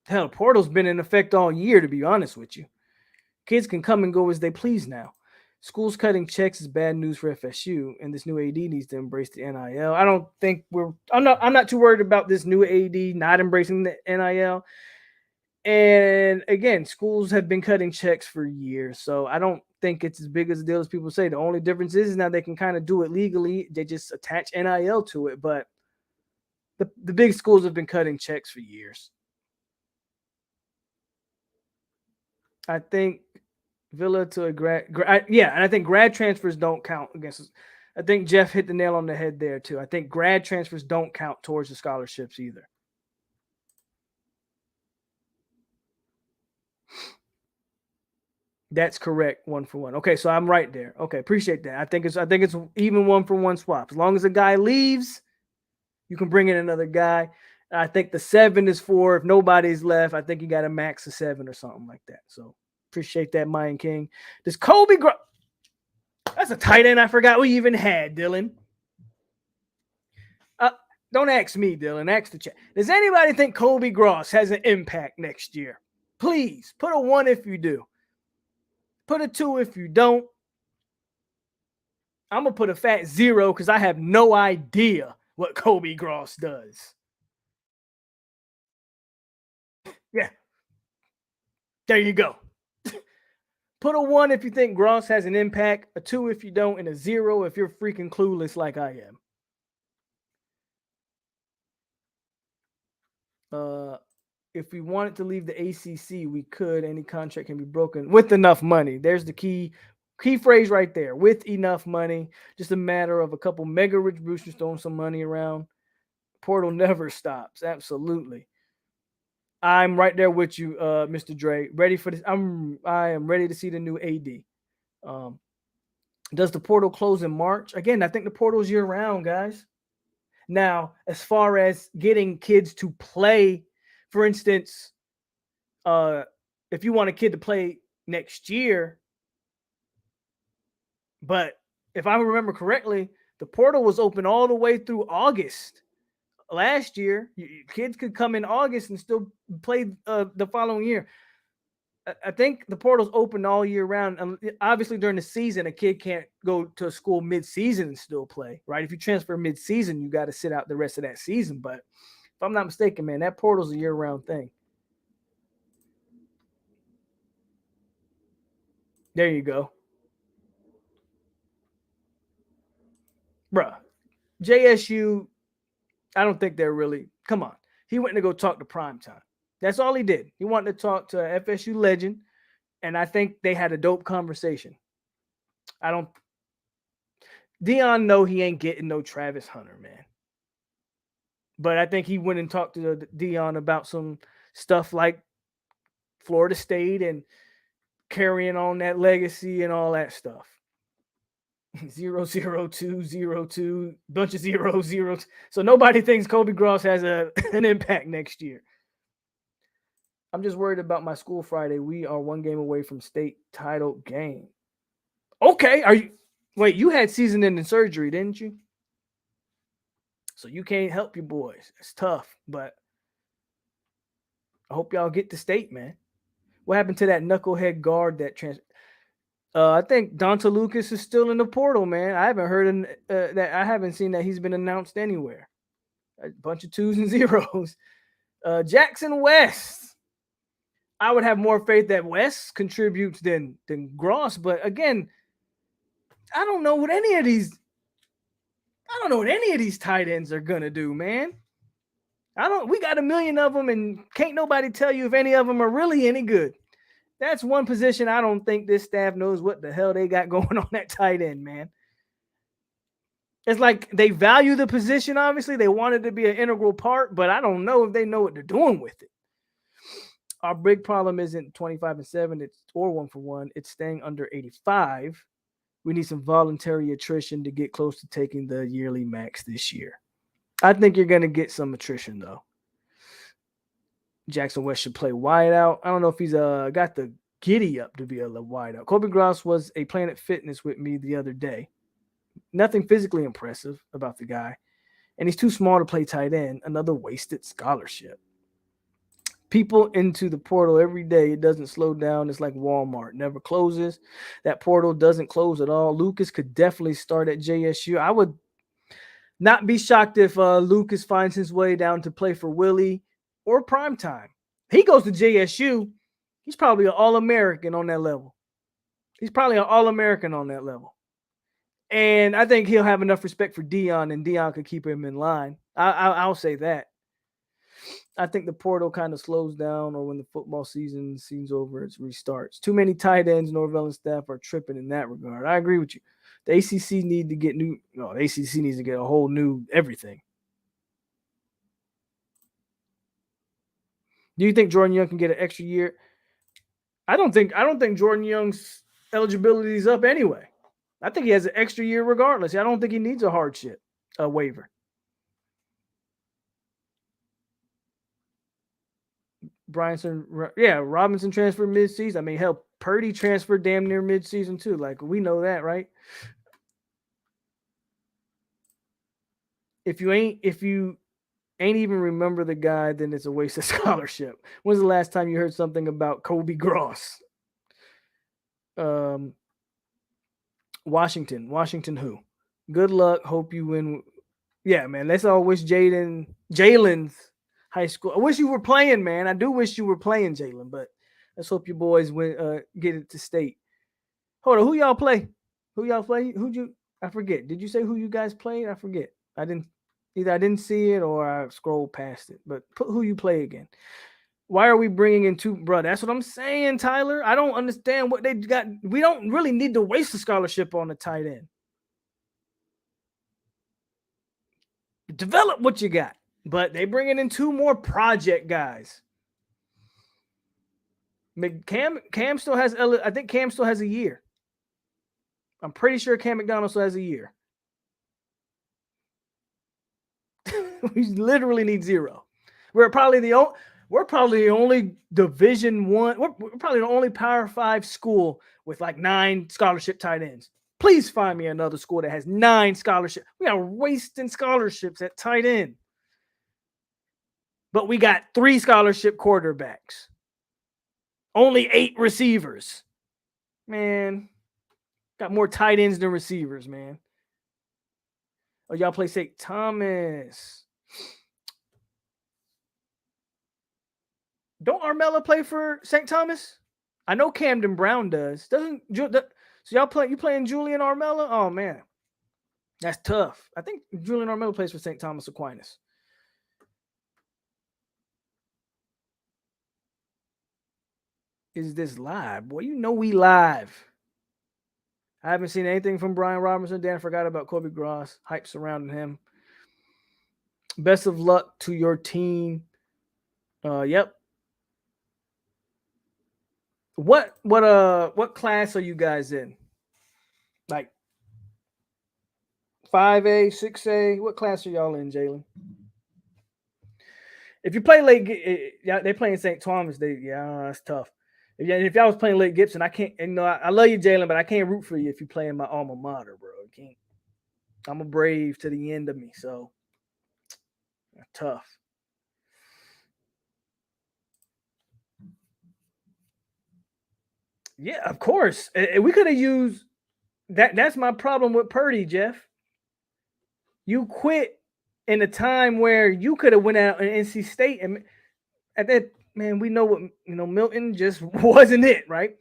Speaker 1: Hell, portal's been in effect all year, to be honest with you. Kids can come and go as they please now. Schools cutting checks is bad news for FSU, and this new AD needs to embrace the NIL. I don't think I'm not too worried about this new AD not embracing the NIL. And again, schools have been cutting checks for years, so I don't think it's as big as a deal as people say. The only difference is now they can kind of do it legally. They just attach NIL to it, but the big schools have been cutting checks for years. I think Villa to a and I think grad transfers don't count against us. I think Jeff hit the nail on the head there too. I think grad transfers don't count towards the scholarships either. That's correct, 1-for-1. Okay, so I'm right there. Okay, appreciate that. I think it's even 1-for-1 swap. As long as a guy leaves, you can bring in another guy. I think the 7 is for if nobody's left. I think you got a max of 7 or something like that. So appreciate that, Mayan King. Does Kobe That's a tight end I forgot we even had, Dylan. Don't ask me, Dylan. Ask the chat. Does anybody think Kobe Gross has an impact next year? Please put a 1 if you do. Put a 2 if you don't. I'm going to put a fat 0 because I have no idea what Kobe Gross does. Yeah. There you go. Put a 1 if you think Gross has an impact, a 2 if you don't, and a 0 if you're freaking clueless like I am. If we wanted to leave the ACC, we could. Any contract can be broken with enough money. There's the key phrase right there. With enough money, just a matter of a couple mega rich boosters throwing some money around. Portal never stops. Absolutely. I'm right there with you, Mr. Dre. Ready for this? I am ready to see the new AD. Does the portal close in March? Again, I think the portal's year round, guys. Now, as far as getting kids to play, for instance, if you want a kid to play next year, but if I remember correctly, the portal was open all the way through August last year. Kids could come in August and still play the following year. I think the portal's open all year round. Obviously, during the season, a kid can't go to a school mid-season and still play, right? If you transfer mid-season, you got to sit out the rest of that season. But if I'm not mistaken, man, that portal's a year-round thing. There you go. Bruh, JSU, I don't think they're really – come on. He went to go talk to Primetime. That's all he did. He wanted to talk to a FSU legend, and I think they had a dope conversation. Dion know he ain't getting no Travis Hunter, man. But I think he went and talked to Dion about some stuff like Florida State and carrying on that legacy and all that stuff. 0-0-2-0-2, bunch of 0-0. So nobody thinks Kobe Gross has an impact next year. I'm just worried about my school Friday. We are 1 game away from state title game. Okay. You had season-ending surgery, didn't you? So you can't help your boys. It's tough, but I hope y'all get to state, man. What happened to that knucklehead guard that I think Donta Lucas is still in the portal, man. I haven't heard that. I haven't seen that he's been announced anywhere. A bunch of 2s and 0s. Jackson West. I would have more faith that West contributes than Gross, but again, I don't know what any of these tight ends are gonna do, man. We got a million of them, and can't nobody tell you if any of them are really any good. That's one position I don't think this staff knows what the hell they got going on that tight end, man. It's like they value the position, obviously. They want it to be an integral part, but I don't know if they know what they're doing with it. our big problem isn't 25-7 or 1-for-1. It's staying under 85. We need some voluntary attrition to get close to taking the yearly max this year. I think you're going to get some attrition, though. Jackson West should play wide out. I don't know if he's got the giddy up to be a wide out. Kobe Gross was a Planet Fitness with me the other day. Nothing physically impressive about the guy. And he's too small to play tight end. Another wasted scholarship. People into the portal every day. It doesn't slow down. It's like Walmart. Never closes. That portal doesn't close at all. Lucas could definitely start at JSU. I would not be shocked if Lucas finds his way down to play for Willie or Primetime. He goes to JSU. He's probably an All-American on that level. And I think he'll have enough respect for Dion, and Dion could keep him in line. I'll say that. I think the portal kind of slows down, or when the football season's over, it restarts. Too many tight ends, Norvell and staff are tripping in that regard. I agree with you. The ACC needs to get the ACC needs to get a whole new everything. Do you think Jordan Young can get an extra year? I don't think Jordan Young's eligibility is up anyway. I think he has an extra year regardless. I don't think he needs a waiver. Robinson transferred midseason. I mean, hell, Purdy transferred damn near midseason too. Like, we know that, right? If you ain't even remember the guy, then it's a waste of scholarship. When's the last time you heard something about Kobe Gross? Washington who? Good luck. Hope you win. Yeah, man. Let's all wish Jalen's high school. I wish you were playing, man. I do wish you were playing, Jalen, but let's hope your boys win. Get it to state. Hold on. Who y'all play? I forget. Did you say who you guys played? I forget. Either I didn't see it or I scrolled past it. But put who you play again. Why are we bringing in two? Bro, that's what I'm saying, Tyler. I don't understand what they got. We don't really need to waste a scholarship on the tight end. Develop what you got. But they bringing in two more project guys. Cam still has. I think Cam still has a year. I'm pretty sure Cam McDonald still has a year. We literally need 0. We're probably the only Division I. We're probably the only Power 5 school with like 9 scholarship tight ends. Please find me another school that has 9 scholarships. We are wasting scholarships at tight end. But we got 3 scholarship quarterbacks. Only 8 receivers. Man, got more tight ends than receivers, man. Oh, y'all play St. Thomas. Don't Armella play for St. Thomas? I know Camden Brown does. So you playing Julian Armella? Oh man, that's tough. I think Julian Armella plays for St. Thomas Aquinas. Is this live? Boy, you know we live. I haven't seen anything from Brian Robinson. Dan forgot about Kobe Gross. Hype surrounding him. Best of luck to your team. Yep. What class are you guys in? Like 5A, 6A? What class are y'all in, Jalen? If you play late, they play in St. Thomas. That's tough. If y'all was playing Lake Gibson, I can't. And, I love you, Jalen, but I can't root for you if you play in my alma mater, bro. I can't. I'm a Brave to the end of me, so tough. Yeah, of course. We could have used that. That's my problem with Purdy, Jeff. You quit in a time where you could have went out in NC State, and at that, man, we know what Milton just wasn't it, right?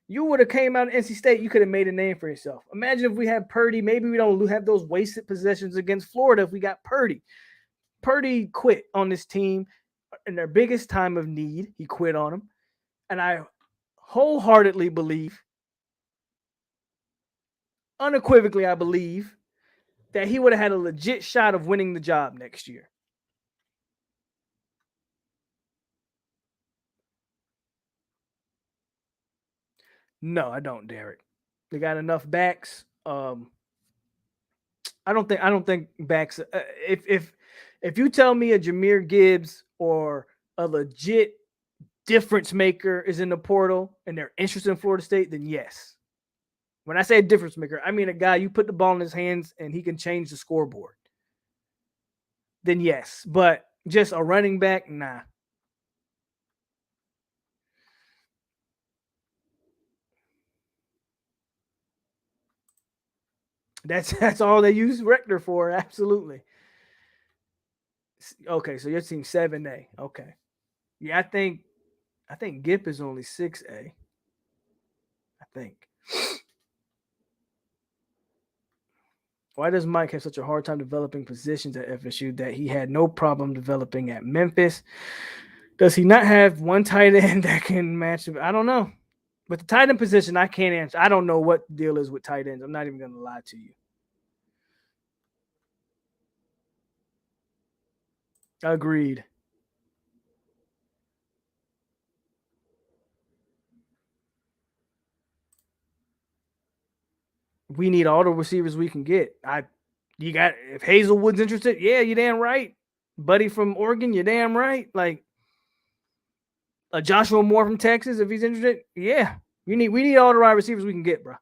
Speaker 1: You would have came out of NC State, you could have made a name for yourself. Imagine if we had Purdy. Maybe we don't have those wasted possessions against Florida if we got Purdy. Purdy quit on this team in their biggest time of need. He quit on them. And I wholeheartedly believe, unequivocally, I believe that he would have had a legit shot of winning the job next year. No, I don't, Derek. They got enough backs. I don't think backs. If you tell me a Jahmyr Gibbs or a legit difference maker is in the portal and they're interested in Florida State, then yes. When I say a difference maker, I mean a guy you put the ball in his hands and he can change the scoreboard. Then yes, but just a running back, nah. That's all they use Rector for. Absolutely. Okay, so you're seeing 7A. Okay. Yeah, I think Gip is only 6A. I think. Why does Mike have such a hard time developing positions at FSU that he had no problem developing at Memphis? Does he not have one tight end that can match? I don't know. But the tight end position, I can't answer. I don't know what the deal is with tight ends. I'm not even going to lie to you. Agreed. We need all the receivers we can get. You got if Hazelwood's interested, yeah, you damn right. Buddy from Oregon, you damn right. Like a Joshua Moore from Texas, if he's interested, yeah. We need all the right receivers we can get, bro.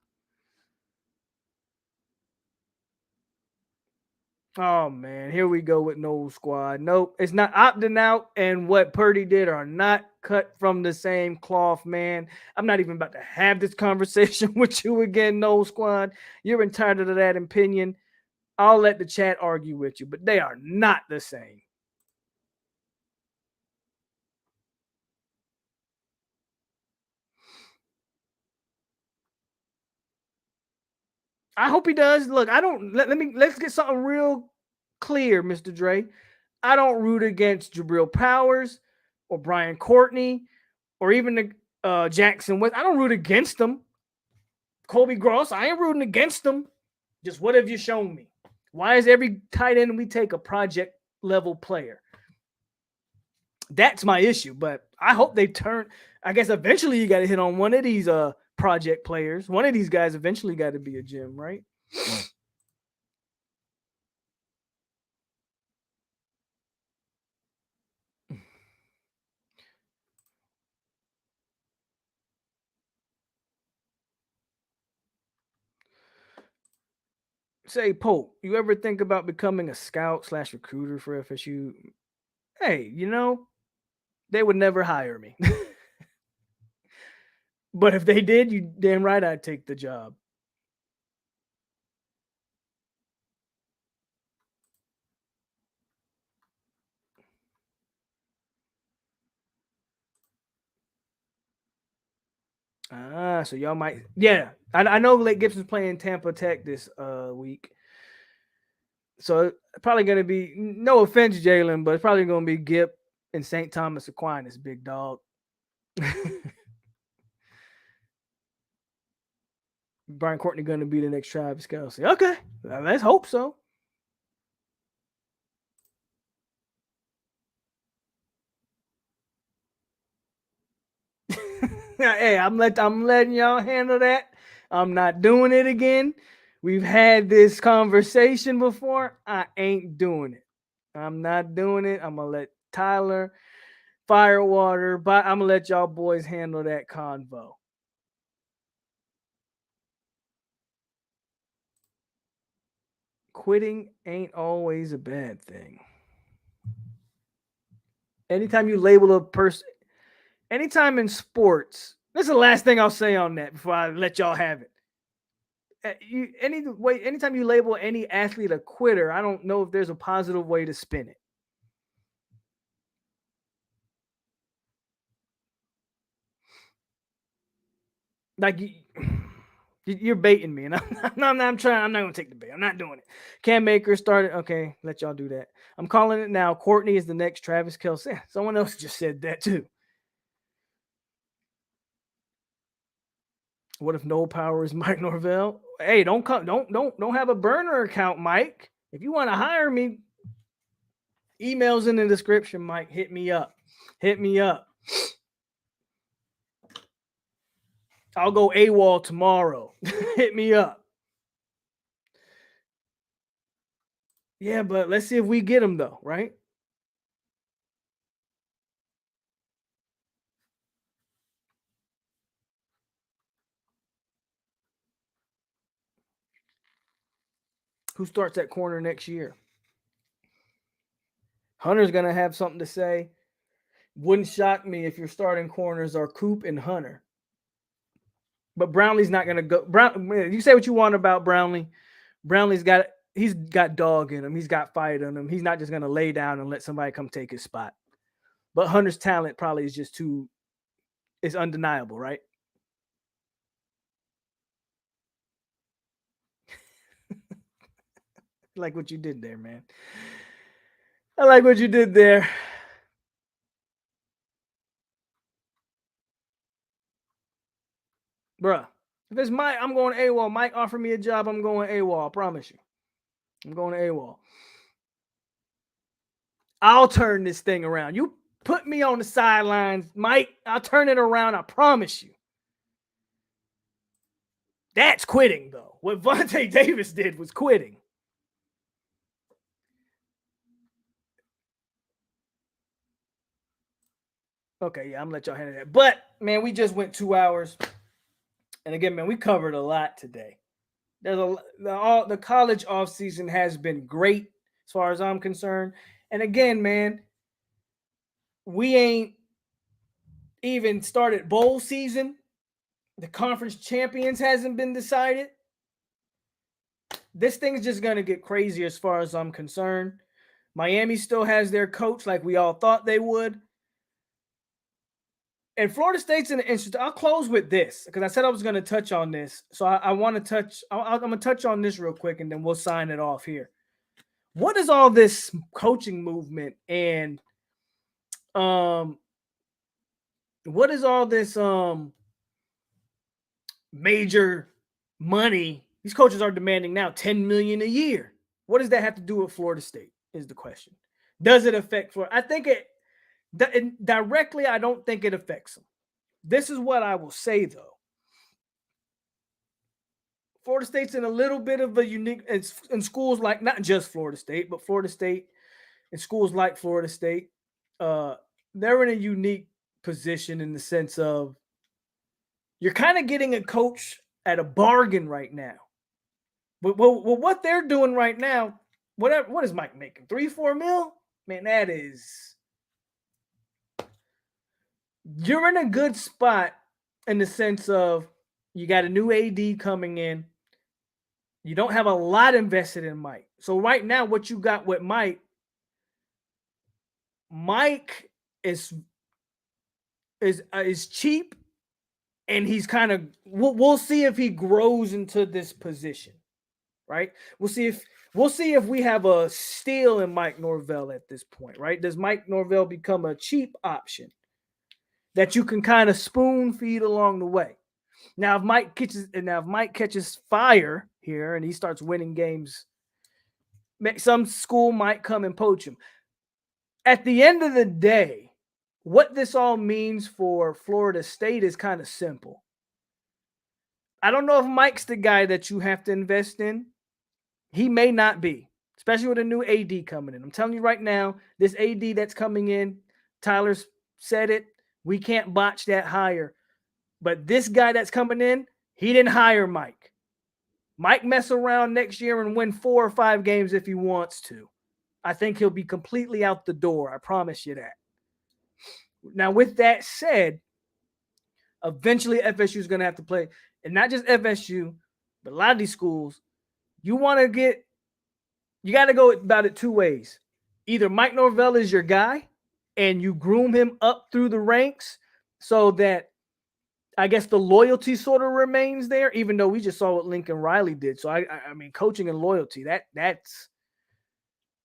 Speaker 1: Oh man, here we go with no squad. Nope, it's not opting out, and what Purdy did are not cut from the same cloth, man. I'm not even about to have this conversation with you again, no squad. You're entitled to that opinion. I'll let the chat argue with you, but they are not the same. I hope he does. Look, I don't let's get something real clear, Mr. Dre. I don't root against Jabril Powers or Brian Courtney or even the Jackson West. I don't root against them. Kobe Gross, I ain't rooting against them. Just what have you shown me? Why is every tight end we take a project level player? That's my issue. But I hope they turn. I guess eventually you got to hit on one of these project players. One of these guys eventually got to be a gem, right? Say, Pope, you ever think about becoming a scout / recruiter for FSU? Hey, they would never hire me. But if they did, you damn right I'd take the job. So y'all might, yeah. I know Lake Gibson's playing Tampa Tech this week, so probably gonna be no offense, Jalen, but it's probably gonna be Gip and St. Thomas Aquinas, big dog. Brian Courtney gonna be the next Travis Kelce. Okay, let's hope so. Hey, I'm letting y'all handle that. I'm not doing it again. We've had this conversation before. I ain't doing it. I'm not doing it. I'm gonna let Tyler, Firewater, but I'm gonna let y'all boys handle that convo. Quitting ain't always a bad thing. Anytime you label a person, anytime in sports, this is the last thing I'll say on that before I let y'all have it. Anytime you label any athlete a quitter, I don't know if there's a positive way to spin it. Like you're baiting me, and I'm not gonna take the bait. I'm not doing it. Cam Akers started. Okay, let y'all do that. I'm calling it now. Courtney is the next Travis Kelce. Someone else just said that too. What if Noel Power is Mike Norvell? Hey, don't have a burner account, Mike. If you want to hire me, emails in the description, Mike. Hit me up. I'll go AWOL tomorrow. Hit me up. Yeah, but let's see if we get him though, right? Who starts at corner next year? Hunter's going to have something to say. Wouldn't shock me if your starting corners are Coop and Hunter. But Brownlee's not going to go. You say what you want about Brownlee. Brownlee's got dog in him. He's got fight in him. He's not just going to lay down and let somebody come take his spot. But Hunter's talent probably is just it's undeniable, right? I like what you did there, man. I like what you did there. Bruh, if it's Mike, I'm going AWOL. Mike offered me a job, I'm going AWOL. I promise you. I'm going AWOL. I'll turn this thing around. You put me on the sidelines, Mike. I'll turn it around. I promise you. That's quitting, though. What Vontae Davis did was quitting. Okay, yeah, I'm gonna let y'all handle that. But man, we just went 2 hours, and again, man, we covered a lot today. There's the college offseason has been great as far as I'm concerned. And again, man, we ain't even started bowl season. The conference champions hasn't been decided. This thing's just going to get crazy as far as I'm concerned. Miami still has their coach like we all thought they would. And Florida State's in an interesting. I'll close with this because I said I was going to touch on this. So I want to touch. I'm going to touch on this real quick, and then we'll sign it off here. What is all this coaching movement and what is all this major money these coaches are demanding now? $10 million a year. What does that have to do with Florida State? Is the question. Does it affect Florida? I think it directly. I don't think it affects them. This is what I will say though. Florida State's in a little bit of a unique, in schools like not just Florida State, but Florida State and schools like Florida State, they're in a unique position in the sense of you're kind of getting a coach at a bargain right now. But what they're doing right now, what is Mike making? 3-4 mil? Man, that is. You're in a good spot in the sense of you got a new AD coming in. You don't have a lot invested in Mike. So right now, what you got with Mike is cheap, and he's kind of. We'll see if he grows into this position, right? We'll see if we have a steal in Mike Norvell at this point, right? Does Mike Norvell become a cheap option that you can kind of spoon feed along the way? Now, if Mike catches fire here and he starts winning games, some school might come and poach him. At the end of the day, what this all means for Florida State is kind of simple. I don't know if Mike's the guy that you have to invest in. He may not be, especially with a new AD coming in. I'm telling you right now, this AD that's coming in, Tyler's said it, we can't botch that hire. But this guy that's coming in, he didn't hire Mike. Mike mess around next year and win 4 or 5 games if he wants to. I think he'll be completely out the door. I promise you that. Now, with that said, eventually FSU is going to have to play. And not just FSU, but a lot of these schools, you got to go about it 2 ways. Either Mike Norvell is your guy and you groom him up through the ranks so that I guess the loyalty sort of remains there, even though we just saw what Lincoln Riley did. So I mean, coaching and loyalty, that's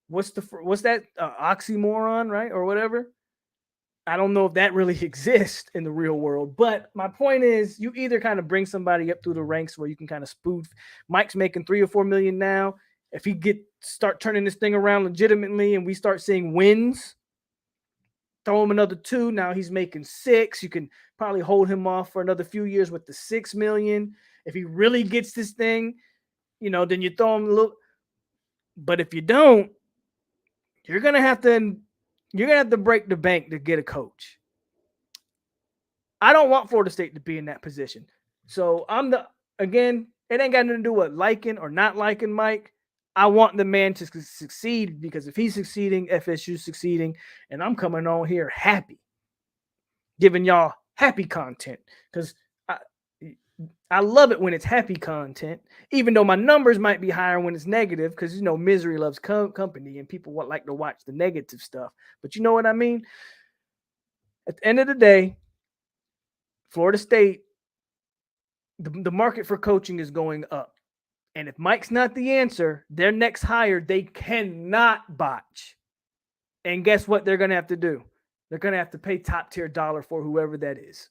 Speaker 1: what's that oxymoron, right? Or whatever. I don't know if that really exists in the real world, but my point is you either kind of bring somebody up through the ranks where you can kind of spoof. Mike's making $3 or $4 million now. If he start turning this thing around legitimately and we start seeing wins, throw him another 2. Now he's making 6. You can probably hold him off for another few years with the $6 million. If he really gets this thing, then you throw him a little. But if you don't, you're gonna have to break the bank to get a coach. I don't want Florida State to be in that position. So it ain't got nothing to do with liking or not liking Mike. I want the man to succeed, because if he's succeeding, FSU's succeeding, and I'm coming on here happy, giving y'all happy content, because I love it when it's happy content, even though my numbers might be higher when it's negative, because misery loves company and people like to watch the negative stuff. But you know what I mean? At the end of the day, Florida State, the market for coaching is going up. And if Mike's not the answer, their next hire, they cannot botch. And guess what they're going to have to do? They're going to have to pay top tier dollar for whoever that is.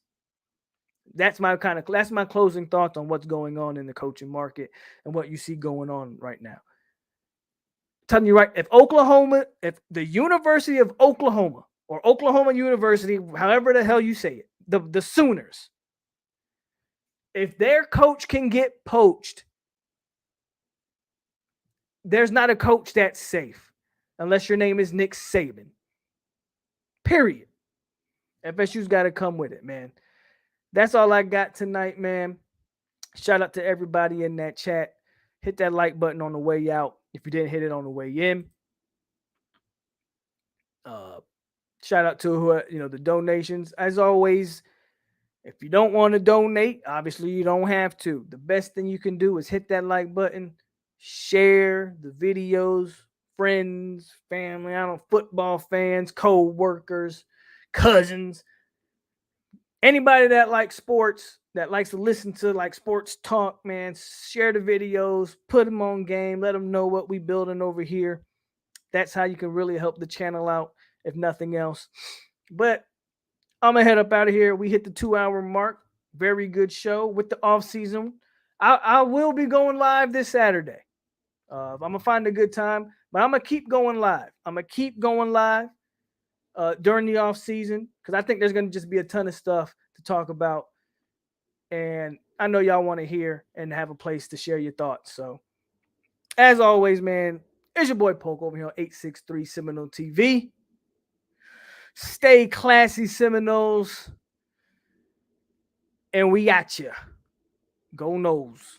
Speaker 1: That's my closing thoughts on what's going on in the coaching market and what you see going on right now. I'm telling you right, if the University of Oklahoma or Oklahoma University, however the hell you say it, the Sooners, if their coach can get poached, there's not a coach that's safe unless your name is Nick Saban. Period. FSU's got to come with it, man. That's all I got tonight, man. Shout out to everybody in that chat. Hit that like button on the way out if you didn't hit it on the way in. Shout out to the donations. As always, if you don't want to donate, obviously you don't have to. The best thing you can do is hit that like button, share the videos, friends, family, football fans, co-workers, cousins, anybody that likes sports, that likes to listen to sports talk, man. Share the videos, put them on game, let them know what we building over here. That's how you can really help the channel out, if nothing else. But I'm going to head up out of here. We hit the 2-hour mark. Very good show with the off season. I will be going live this Saturday. I'm going to find a good time, but I'm going to keep going live. During the off season, because I think there's going to just be a ton of stuff to talk about. And I know y'all want to hear and have a place to share your thoughts. So as always, man, it's your boy POLK over here on 863 Seminole TV. Stay classy, Seminoles. And we got you. Go Noles.